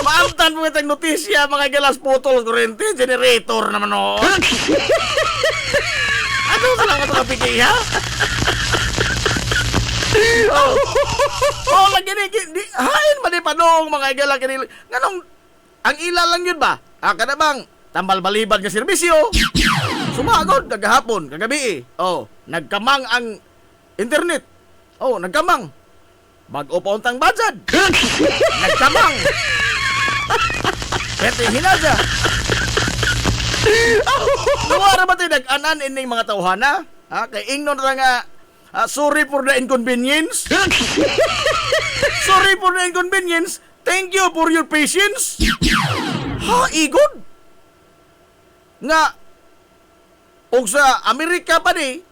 Maamtan mo itang notisya, mga galas putol kurente, generator naman o. Ano sa lang ito kapigay, ha? Lagi ni, hain man pa nung mga igala kanil. Nganong, ang ila lang yun ba? Kada bang, tambal balibad nga serbisyo. Sumagod, kagahapon, kagabi nagkamang ang internet. Nagkamang. Mag-o pa untang budget. Nagkamang. Pwede hinadya. Nawara ba tayo nag-anan ining mga tawhana? Kay ingnon na nga, sorry for the inconvenience. Sorry for the inconvenience. Thank you for your patience. Igod. Nga, og sa Amerika pa di,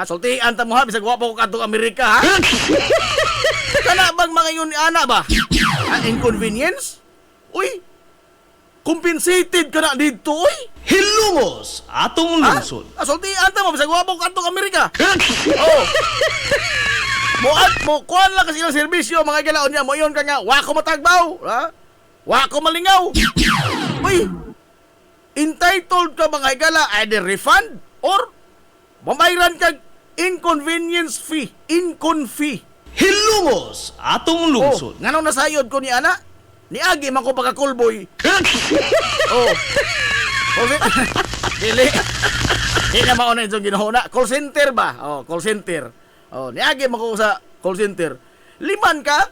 sultian ta mo ha, bisag wapo ko katong Amerika ha. Kana bang mga yun ni ana ba? Inconvenience? Uy, compensated ka na dito, uy. Hilumos atong lungsod. Sultian ta mo, bisag wapo ko katong Amerika. Mo kuan lang kasi ilang serbisyo, mga galaon niya, mo yun ka nga, wako matagbaw, ha? Wako malingaw. Uy, entitled ka mga higala either refund or mamayran kag inconvenience fee, incon fee. Hilumos atong lungsod. Nganong nasayod ko ni ana? Ni agi man ko pagkakulboy. Dili. Di na mauna itong ginahuna. Call center ba? Call center. Ni agi man ko sa call center. Liman ka?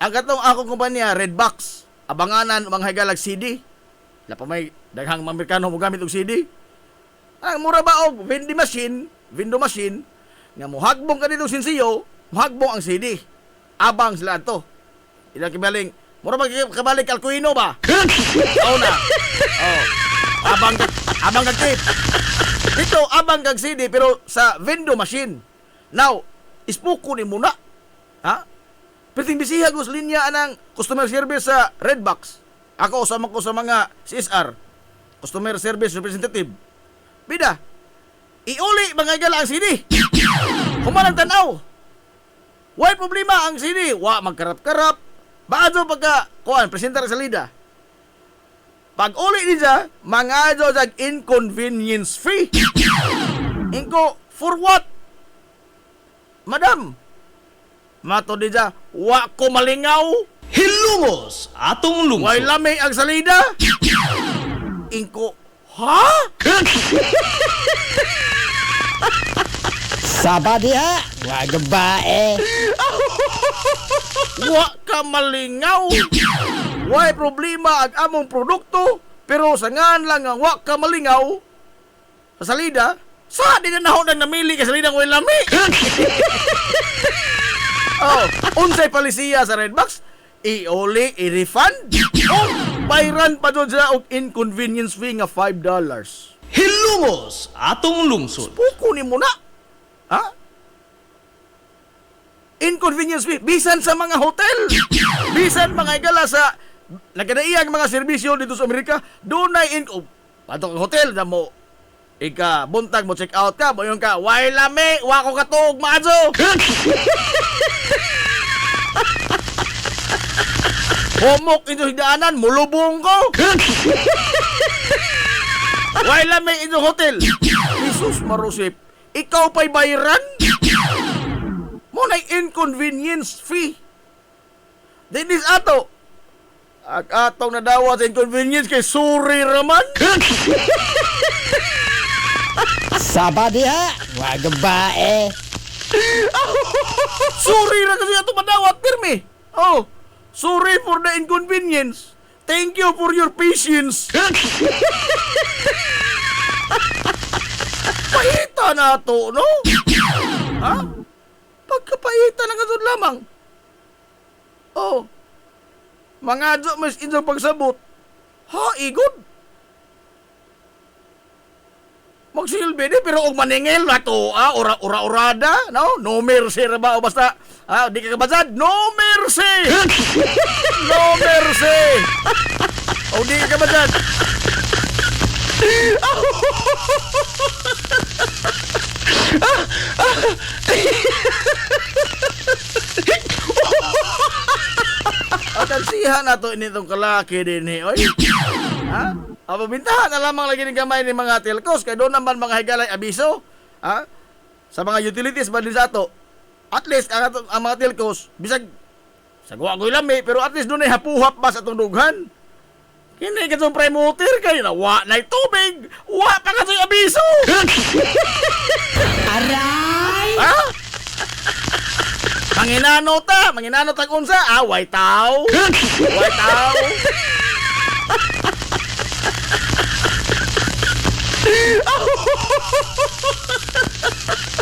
Ang katong akong kumpanya, Redbox. Abanganan mga higalag CD. Pa may daghang Amerikano mo gamit og CD. Ang mura ba og vending machine nga mohagbong ka dito sinsiyo, mohagbong ang CD. Abang sila to. Ila kibaling, mura ba kabalik Alcuino ba? Na. Abang kag tape. Dito abang kag CD pero sa vending machine. Now, ispuko ni muna. Ha? Perting bisiha ko sa linya anang customer service sa Redbox. Ako usama ko sa mga CSR, customer service representative. Bida, iuli mga gala ang CD. Humanang tanaw. Why problema ang CD? Wa magkarap-karap. Baado pagka kuan presenter sa salida. Pag uli niya, mga sa inconvenience fee. Inko, for what? Madam, mato niya, wa ko malingaw. Hilungos atong lungsod. Way lamay ang salida. Inko, ha? Sabadi ha, wag bae. Wa ka malingaw. Way problema ang among produkto, pero sa ngan lang ang wa ka malingaw sa salida, sa di na nahon ang namili ka salida ng way lami. Oh, unsay palisiya sa Redbox? Iuli, i-refund? Oh, bayran pa doon sila og inconvenience fee nga $5. Hilungos atong lungsod. Puko ni mo na. Ha? Inconvenience fee. Bisan sa mga hotel. Bisan mga igala sa nagkadaiyang mga serbisyo dito sa Amerika. Doon ay patok ang hotel na mo. Ika, buntag mo check out ka. Boyong ka, way lami, wako katog, maazo. Homok ito hidaanan, mulubong ko. Way lami ito hotel. Jesus marusip. Ikaw pa'y bayaran? Mo na inconvenience fee. Dinis ato. Atong nadawa sa inconvenience kay suri raman. Sabadi ha, wag bae. Suri ra kasi ato madawat pirmi. Oh, sorry for the inconvenience. Thank you for your patience. Pahita na to, no? Ha? Pagkapahita na kasod lamang. Oh. Mga adyo mas inyong pagsabot. Ha, igod. Magsilbi di, pero og maningil na to, ura-urada, no? No mercy ra ba? O basta, di ka kabasad? No mercy! No mercy! O di ka kabasad? At ang siha na to initong kalaki din eh, oy. Ha? Ababintahan na lamang lagi ng gamay ni mga telcos, kaya doon naman mga higalay abiso, ha? Sa mga utilities ba din sa ato, at least ang mga telcos, bisag, sagwa ko ilami, pero at least doon ay hapuhap ba sa itong dughan. Hindi ka itong promoter kayo na wa na'y tubig, wa pa ka itong abiso. Aray! Ha? Manginano ta unsa, way tao. Way tao.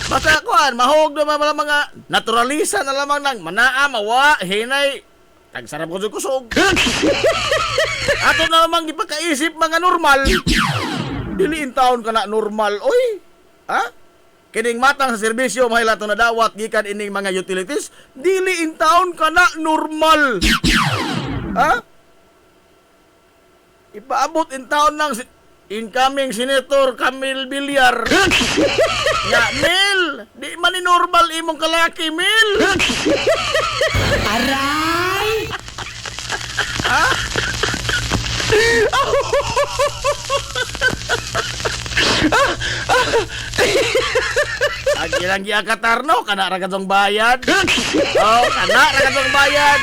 Basta kuan, mahog naman mga naturalisa na lamang ng manaa, mawa, hinay, tagsarap kusog-kusog. Ato na lamang ipakaisip mga normal. Diliin taon ka na normal, oy. Ha? Kining matang sa serbisyo, mahilato na dawat, gikan ining mga utilities, diliin taon ka na normal. Ha? Ipaabot in taon ng incoming Senator Camille Villar. Ya, Mil! Di man ni normal imong kalaki, Mil! Aray! Ha? Ang ilang giakatarno, kana ra kadtong bayad. Oh, kana ra kadtong bayad.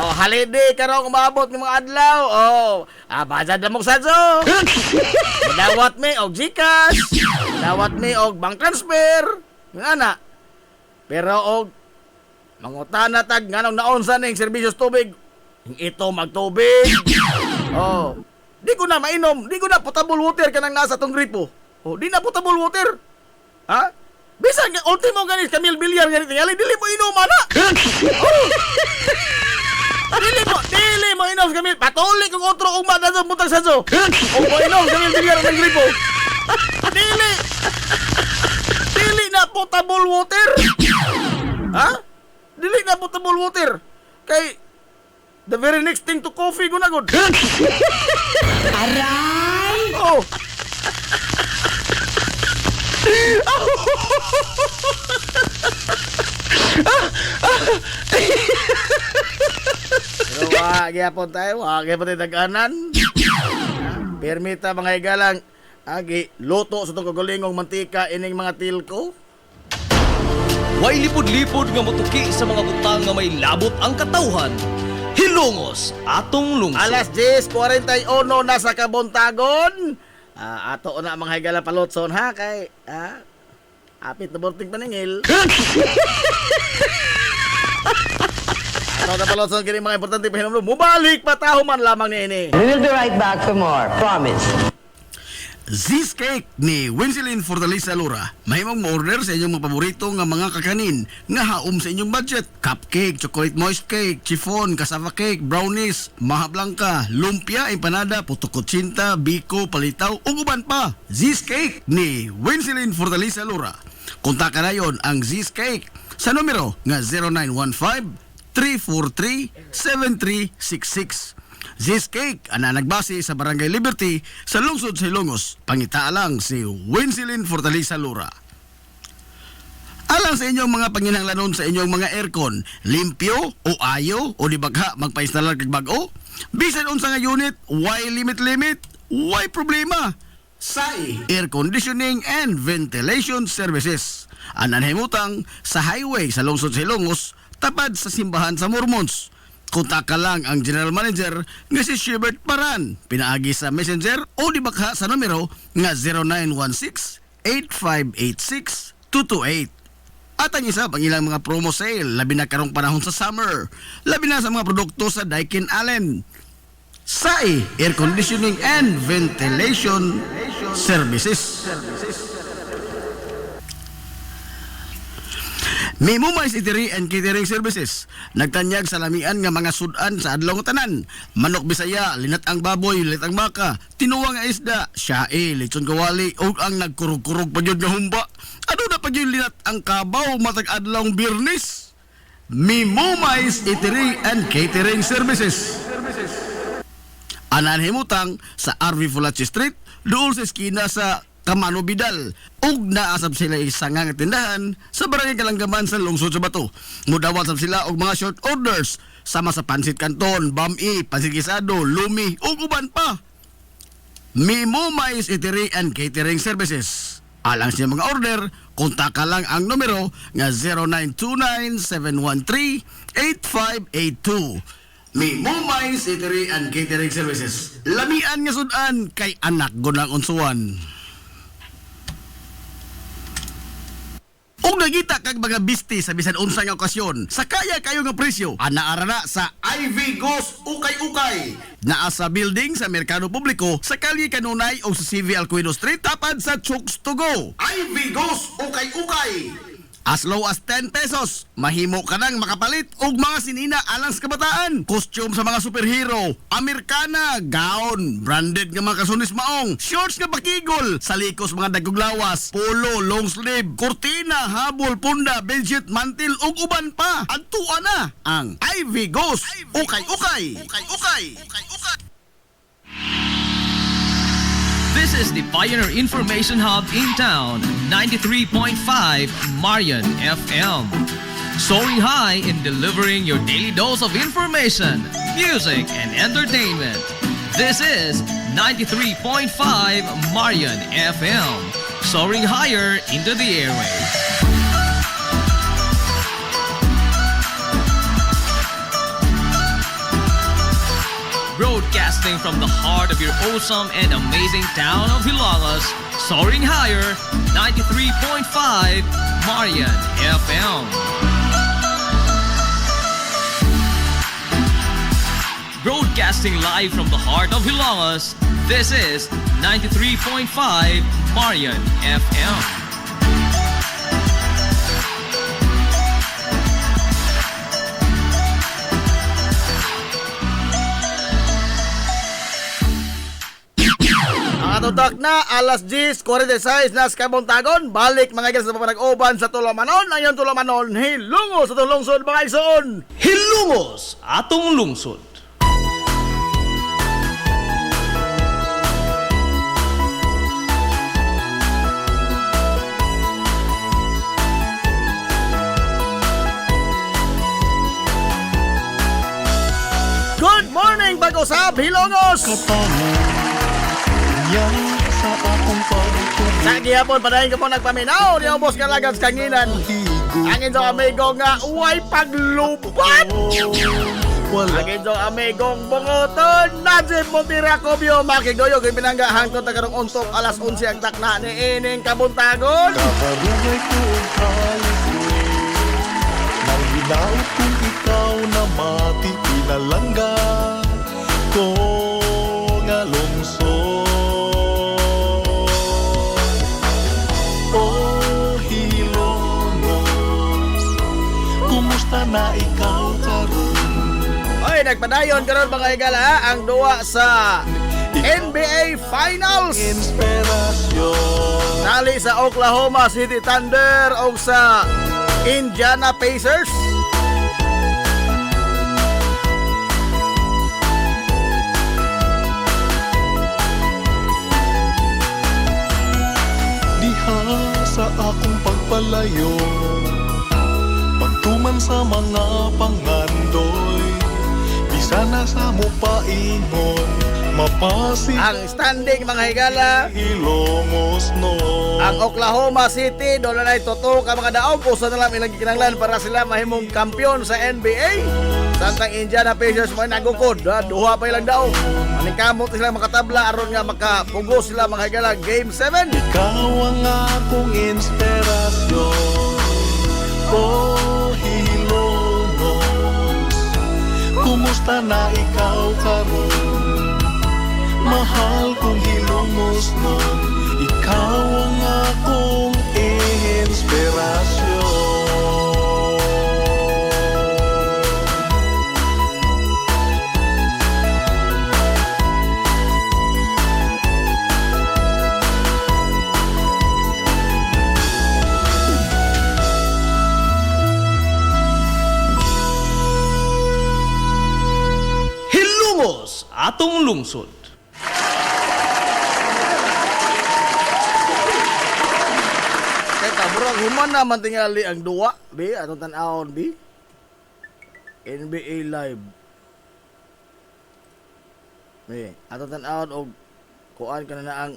Oh, holiday karon umabot ng mga adlaw. Oh, bazad na mong sadyo. Dawat mi og GCash. Dawat mi og bank transfer. Ngana. Pero og mangutana tag nganong naunsa ning serbisyo tubig. Ito magtubig. Oh, di ko na mainom, di ko na potable water kanang nasa tong gripo. Oh, di na potable water. Ha? Bisan nga ultimo ganis Camille Villar ganit tingali dili mo inom ana. Oh. Dili mo inom sa Camille. Patuloy kung otro ugma na sa mutang sadyo. O mo inom Camille Villar ng gripo. Dili na potable water. Ha? Dili na potable water. Kay, the very next thing to coffee ko na gud. Aray! Oh. Pero gyapon tayo, gyapon tayo tag-anan. Permita mga igalang, agi, luto sa itong kagulingong mantika ining mga tilko. Way lipod-lipod nga motuki sa mga butang nga may labot ang katawhan. Hilongos atong lungsod. Alas 10:41 na sa kabuntagon. Ato na mga higala palotson ha kay apit na borting paningil. Ato na palotson kini mga importante pahinom. Mubalik patahuman lamang ni ini. We will be right back for more. Promise. Cheesecake ni Winsilin Fortaleza Lura. Mahimong mo-order sa inyong mga paborito nga mga kakanin nga haom sa inyong budget. Cupcake, chocolate moist cake, chiffon, cassava cake, brownies, maha blanca, lumpia, empanada, puto kutsinta, biko, palitaw, ug uban pa. Cheesecake ni Winsilin Fortaleza Lura. Kontak na yon ang Cheesecake sa numero nga 0915-343-7366. Cheesecake ana nagbase sa Barangay Liberty sa lungsod sa Ilongos. Pangitaa lang si Winsilin Fortaleza Lura. Alang sa inyong mga panginahanglanon sa inyong mga aircon, limpyo o ayo o di bagha magpa-installer kag bag-o, bisan unsa nga unit, why limit, why problema? SAI Air Conditioning and Ventilation Services. Anan himutang sa highway sa lungsod sa Ilongos, tapad sa simbahan sa Mormons. Kontak ka lang ang General Manager nga si Shubert Paran. Pinaagi sa Messenger o di bakha sa numero nga 0916-8586-228. At ang isa pang ilang mga promo sale, labi na karong panahon sa summer, labi na sa mga produkto sa Daikin Allen. SAI Air Conditioning and Ventilation Services. Mimumay Eatery and Catering Services. Nagtanyag sa lamian nga mga sudan sa adlaw nga tanan. Manok Bisaya, linat ang baboy, linat ang baka, tinuwa nga isda, syae, lechon kawali, ug ang nagkurog-kurog pa gyud nga humba. Ano na pa gyud linat ang kabaw matag adlaw Biyernes? Mimumay Eatery and Catering Services. Anan himutang sa RV Fulachi Street, dool sa eskina sa Kamano Bidal, ug naasab sila isang nga tindahan sa Barangay Kalanggaman sa lungsod sa Bato. Mudawat sab sila og mga short orders sama sa pansit canton, bami, pansit gisado, lumi ug uban pa. Mimumay Eatery and Catering Services. Alang sa mga order, kontak ka lang ang numero nga 0929-713-8582. Mimumay Eatery and Catering Services. Lamian nga sudan kay anak gunang unsuan. Kung nagita kag mga bisti sa bisan unsa nga okasyon, sa kaya kayo nga presyo, anaara na sa Ivy Ghost Ukay-Ukay. Naa sa building sa Merkado Publiko, sa Kalye Kanunay o sa CV Alcuino Street, tapad sa Chooks to Go. Ivy Ghost Ukay-Ukay. As low as 10 pesos, mahimo ka nang makapalit og mga sinina alang sa kabataan. Costume sa mga superhero, Amerikana, gown, branded nga mga kasunis maong, shorts nga bakigol, salikos mga dagkog lawas, polo, long sleeve, kurtina, habol, punda, bedsheet, mantil ug uban pa. Adtuan na ang Ivy Ghost Ukay-Ukay. Ukay-Ukay. This is the Pioneer Information Hub in town, 93.5 Marion FM. Soaring high in delivering your daily dose of information, music, and entertainment. This is 93.5 Marion FM. Soaring higher into the airwaves. Broadcasting from the heart of your awesome and amazing town of Hilangas, soaring higher, 93.5 Marian FM. Broadcasting live from the heart of Hilangas, this is 93.5 Marian FM. Matudak na alas 10:46 na sa kabuntagon. Balik mga igala sa papanag-uban sa Tulamanon. Ayon Tulamanon, hilungo sa tulungsod mga igsoon. Hilungos atong lungsod. Good morning, Bagosab, Hilongos! Sa gihapon, padahin ko po nagpaminaw. Di ang boss kalagan sa kanginan. Ang inyong amigo nga, uway paglupat! Ang inyong amigong bungoton, Najib Montiracobio, makigoyo, kay pinangga hangtod na karong untok, alas 11 ang takna ni Ining Kabuntagon. Kabarangay ko ang kalito nang ginaot kung ikaw na mati pinalangga ko nga lungsod. Oh, Hilongos, kumusta na ikaw karon? Oy, nagpadayon karon mga igala ang duwa sa NBA Finals. Inspirasyon Nali sa Oklahoma City Thunder o sa Indiana Pacers. diha sa akong pagpalayo, pagtuman sa mga pangandoy, bisa na sa mupaingon, mapasig Ang standing mga higala, Hilongos no. ang Oklahoma City doon na toto ka mga daog usa na lang ilang kinanglan para sila mahimong kampiyon sa NBA. Samtang Indiana Pacers mo nagukod, duha pa ilang daog. Manikamot sila makatabla aron nga makapugo sila mga higala Game 7. Ikaw ang akong inspirasyon, oh Hilongos, kumusta na ikaw karon? Mahal kong Hilongos nun, ikaw ang akong inspirasyon. Hilungos atong lungsod. Teka, burang human naman tingali ang duwa, bi, atong tan-awon, bi. NBA Live. Bi, atong tan-awon og kuan ka na ang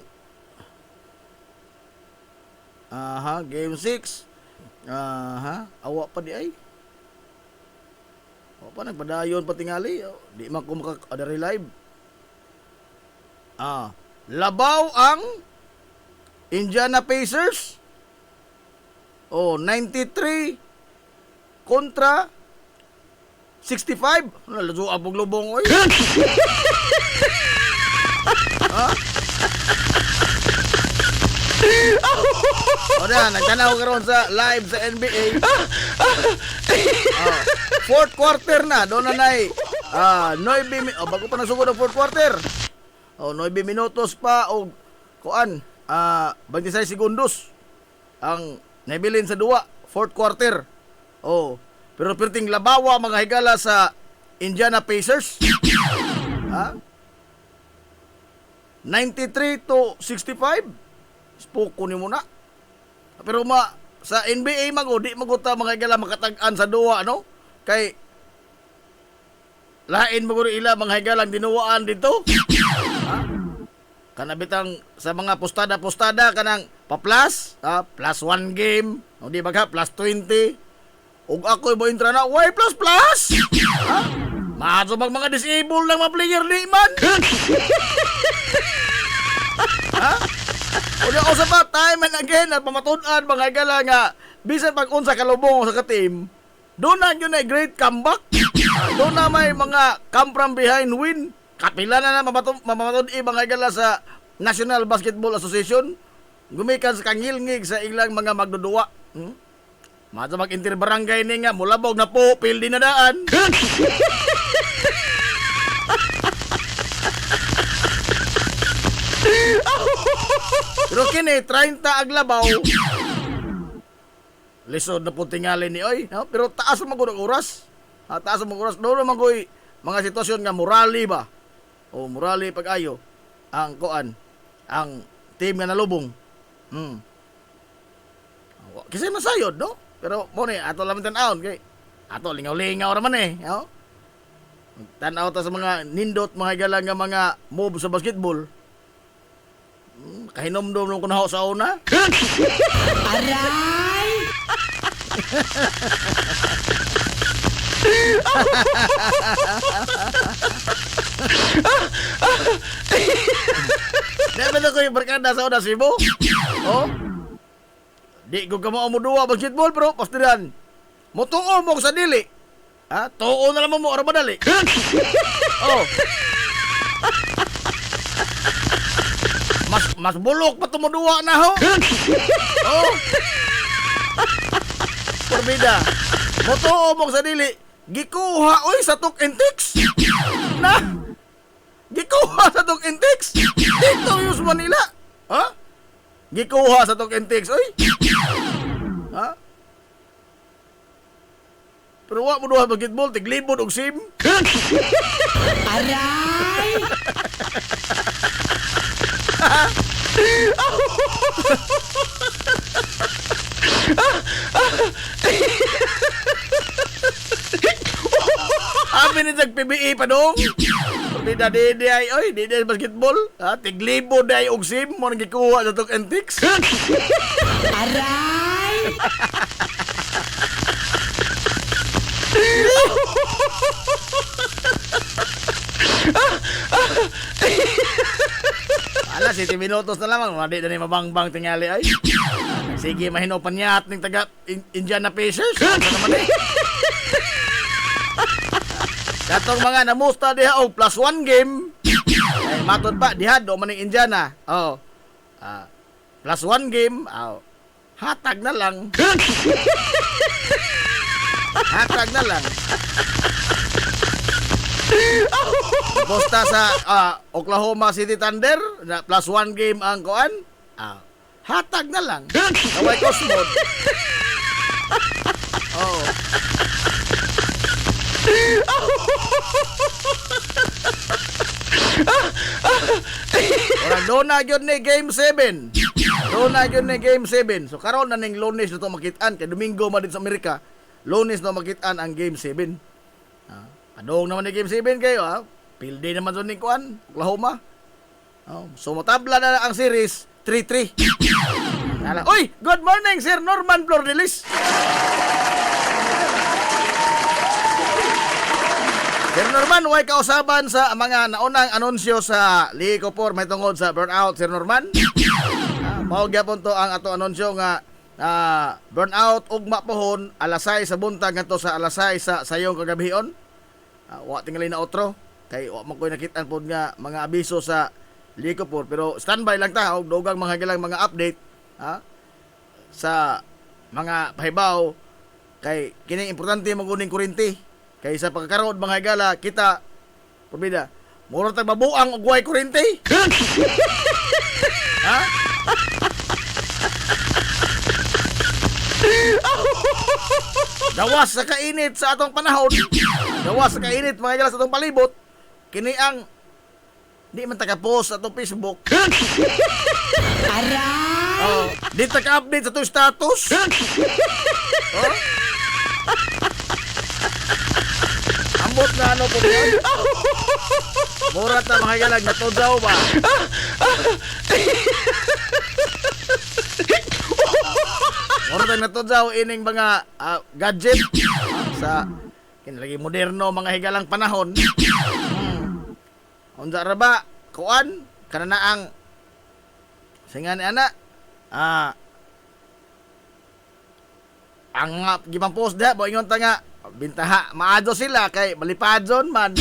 Game 6. Awa pa di ay. Awa pa nagpadayon pa tingali. Di man ko maka-adari live. Labaw ang Indiana Pacers. 93 kontra 65. Nalazo abog lubong oy. Oda, nagtanaw karon sa live sa NBA. Fourth quarter na, doon na nay 9 bago pa nasugod ang fourth quarter. 9 minutos pa og kuan 26 segundos ang nabilin sa duwa, fourth quarter. Pero perting labawa mga higala sa Indiana Pacers. 93 to 65. Spoko ni mo na. Pero sa NBA di maguta mga higala makatag-an sa duwa, no? Kay lain maguro ila mga higalang dinuwaan dito. Kanabitang sa mga postada kanang pa-plus, plus 1 game, o di ba ka, plus 20. Ug ako'y mo intra na, why plus? Maaso mga disabled ng mga player di man. O di ako sa pa, time and again, at pamatunan mga higala nga, bisan pag-unsa kalubong sa ka-team, doon na yun ay great comeback. Doon na may mga come from behind win. Kapila na mamatud mga higala sa National Basketball Association. Gumikan sa kangilngig sa ilang mga magdudua. Mata mag-interbarangay ni nga, mulabog na po, pildi na daan. Pero kini 30 aglabaw. Lisod na po tingali ni oy, no? Pero taas mo gud ang oras. Taas mo oras. Doon naman ko'y mga sitwasyon nga morali ba? O morali pag-ayo ang kuan, ang team nga nalubong. Kasi masayod, no? Pero mo ni ato lang tan-aon kay ato lingaw-lingaw ra man no? Tan-aw ta sa mga nindot mga galang nga mga move sa basketball. Kahinomdom ko na ako sa una. Aray! Dapat ako yung barkada sa una, Cebu. Oh? Di ko ka mo duwa basketball, pero pastiran. Mutuo mo ko sa dili. Tuo na lang mo ara madali. Oh. Mas bulok pa tumuduwa na ho. Oh. Porbida. Mutuo mo ko sa dili. Gikuha oy sa tok and text. Na. Gikuha sa tok and text. Dito yung Manila. Gikuha sa tok and text oy. Pero wa mo duha basketball, tiglibod og sim. Aray! Abi ni tag PBE pa dong. Pabida di ay oy, di basketball. Tiglibod ay og sim mo nang gikuha sa tok and text. Aray! Ala, 7 minutos na lamang. Madi na ni mabangbang tingali ay. Sige, mahinopan niya at ng taga Indiana Pacers. Ano naman Katong mga namusta diha og +1 game. Ay, matod pa, diha do man ng Indiana. +1 game. Hatag na lang. Hatag na lang. Basta sa Oklahoma City Thunder na +1 game ang kuan. Hatag na lang. Kaway Cosmod. Oh. Ora doon na yun ni Game 7. Doon na yun ni Game 7. So karon na ning Lunes na ito makitaan. Kaya Domingo man din sa Amerika. Lunes na makitaan ang Game 7. Padong naman ni Game 7 kayo Field day naman doon ni kuan, Oklahoma. So matabla na ang series 3-3. Uy, good morning Sir Norman Flordelis. Sir Norman, way kausaban sa mga naunang anunsyo sa Liga Por may tungod sa burnout, Sir Norman. Mao gyapon to ang ato anunsyo nga burnout ugma pohon alas 6 sa buntag ngadto sa alas 6 sa sayong kagabihon. Wa tingali na otro kay wa man koy nakit-an pod nga mga abiso sa Liga Por, pero standby lang ta og dugang mga gilang mga update sa mga pahibaw kay kini importante maguning kuryente. Kay sa pagkakaroon mga higala, kita, pabida, mura tag mabuang og way kuryente. Dawas sa kainit sa atong panahon. Dawas sa kainit mga higala sa atong palibot. Kini ang di man taga-post sa atong Facebook. Aray! Di taga-update sa atong status. Ambot na ano po yun? Mura ta mga galag na tudlaw ba? Mura ta na tudlaw ining mga gadget sa kinalagi moderno mga higalang panahon. Unsa ra ba kuan kanana ang singan ana ang gibang post da bo ingon ta nga bintaha maado sila kay malipadson man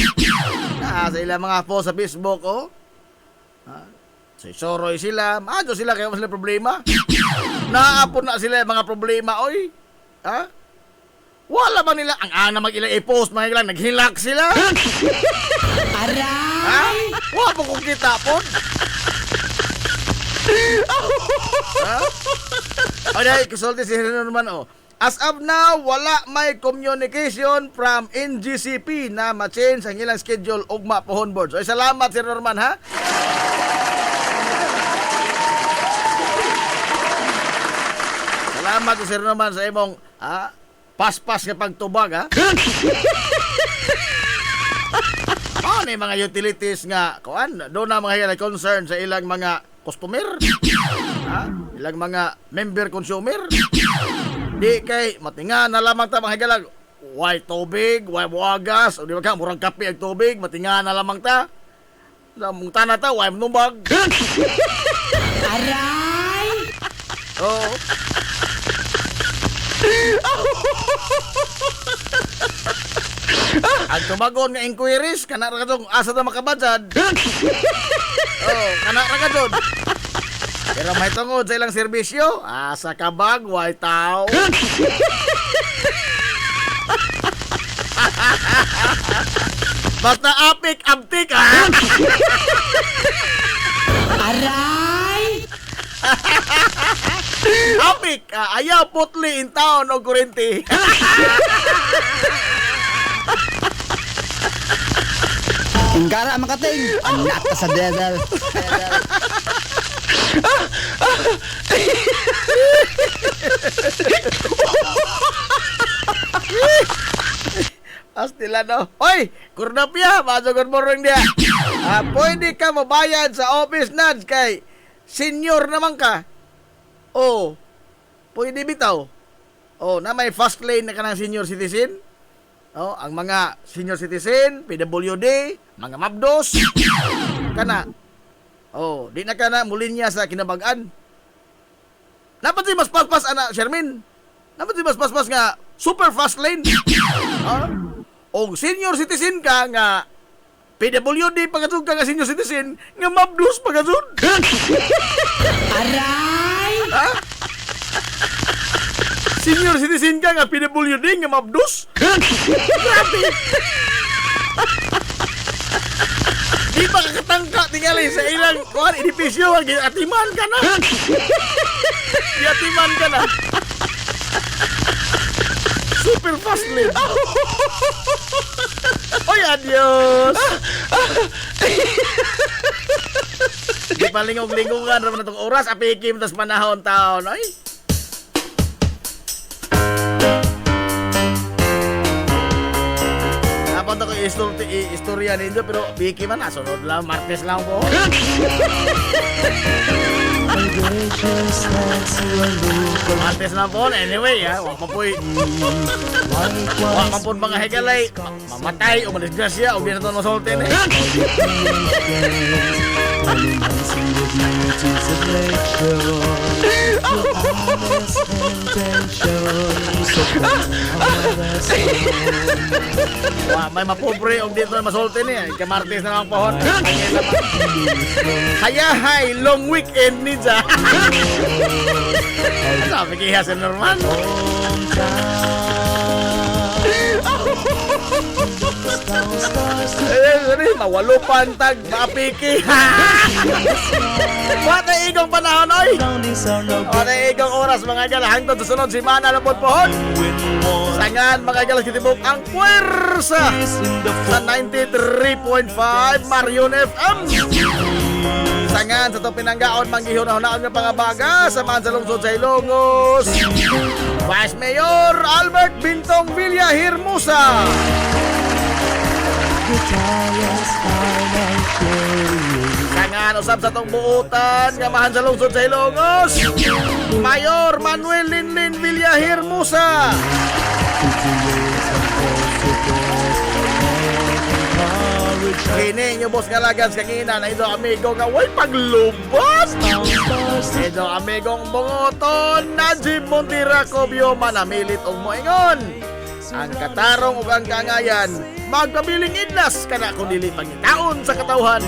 sa ilang mga post sa Facebook soroy sila maado sila kay wala problema naapon na sila mga problema oy wala man nila ang ana mag ilang i-post mga ilang naghilak sila Aray! wa po kung kita po Ha? O dahil, kusulti si Norman, oh. As of now, wala may communication from NGCP na ma-change ang ilang schedule ugma pohon board. So, salamat Sir Norman, ha? Salamat Sir Norman sa imong paspas nga pagtubag, ha? Ano yung mga utilities nga, kuan, doon na mga high concern sa ilang mga customer, ha? Ilang mga member consumer. Di kay matinga na lamang ta mga higalag. Why tubig, why buagas, o di ba ka, murang kape ang tubig, matinga na lamang ta. Mung tana ta, why manubag. Aray! Oo. Ang tumagon nga inquiries, kana ra kadtong asa ta makabadsad. Oh, kana ra kadtong. Pero may tungod sa ilang serbisyo, asa ka bag, why tao? Basta apik, abtik, ha? Aray! Apik, ayaw putli in town o kurente. Ingara makating, anak ka sa devil. Astila no. Hoy, kurnapya, good morning dia. Pwede ka mabayad sa office nuds kay senior naman ka. Oh, pwede bitaw. Oh, na may fast lane na ka ng senior citizen. Oh, ang mga senior citizen, PWD, mga mabdos, kana. Oh, di na ka na mulinya sa kinabagan. Dapat si mas paspas ana Shermin. Dapat si mas paspas nga super fast lane. O senior citizen ka nga PWD pagasud ka nga senior citizen nga mabdos pagasud. Aray! Ha? Senior citizen ka nga PWD nga mabdos? Grabe! Di ba kakatangka tingali sa ilang kuhan, edipisyo, atiman ka na! Atiman ka na! Super fast lane! Oy, adios! Di pa lingog-lingongan naman itong oras, apikim tas panahon taon. Ay! Dapat ako istorya ninyo, pero biki man, sunod lang, Martes lang po. Martes lang po, anyway, ha, wak pa po mga higalay, mamatay o madisgrasya, o di na ito masultin, eh. May mapobre og dito na masulti niya. Kamartes na lang pohon. Hayahay, long weekend ninja. Sabi kaya si Norman. Mawalo pantag, mapiki. Wata igong panahon, oy. Wata igong oras, mga gala. Hangtod sa sunod, si Mana Lapod pohon. Sangan, mga gala, kitibok ang puwersa sa 93.5 Marion FM. Sangan, sa ito pinanggaon, manggihon-hunaon ng pangabaga sa mga sa lungsod sa Ilongos. Vice Mayor Albert Bintong Villa Hermosa. Sangan, usap sa itong buutan, ngamahan sa lungsod sa Ilongos. Mayor Manuel Linlin Villa Hermosa. Kini nyo boss kalagan sa kina na ito amigo nga way paglubos. Ito amigong bungoton na Jim Montiracobio manamilit og moingon. Ang katarong ug ang kangayan magpabiling idlas kana kun dili pangitaon sa katawhan.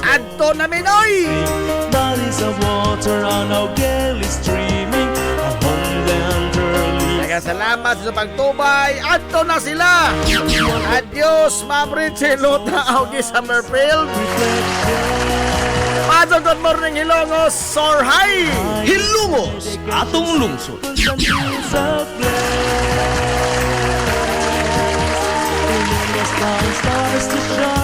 Adto na minoy. salamat sa pagtubay. Adto na sila. Adios, Ma'am Richie Lota Augie Summerfield. Pasok, good morning, Hilongos. Soar high. Hilungos, atong lungsod. Stars to shine.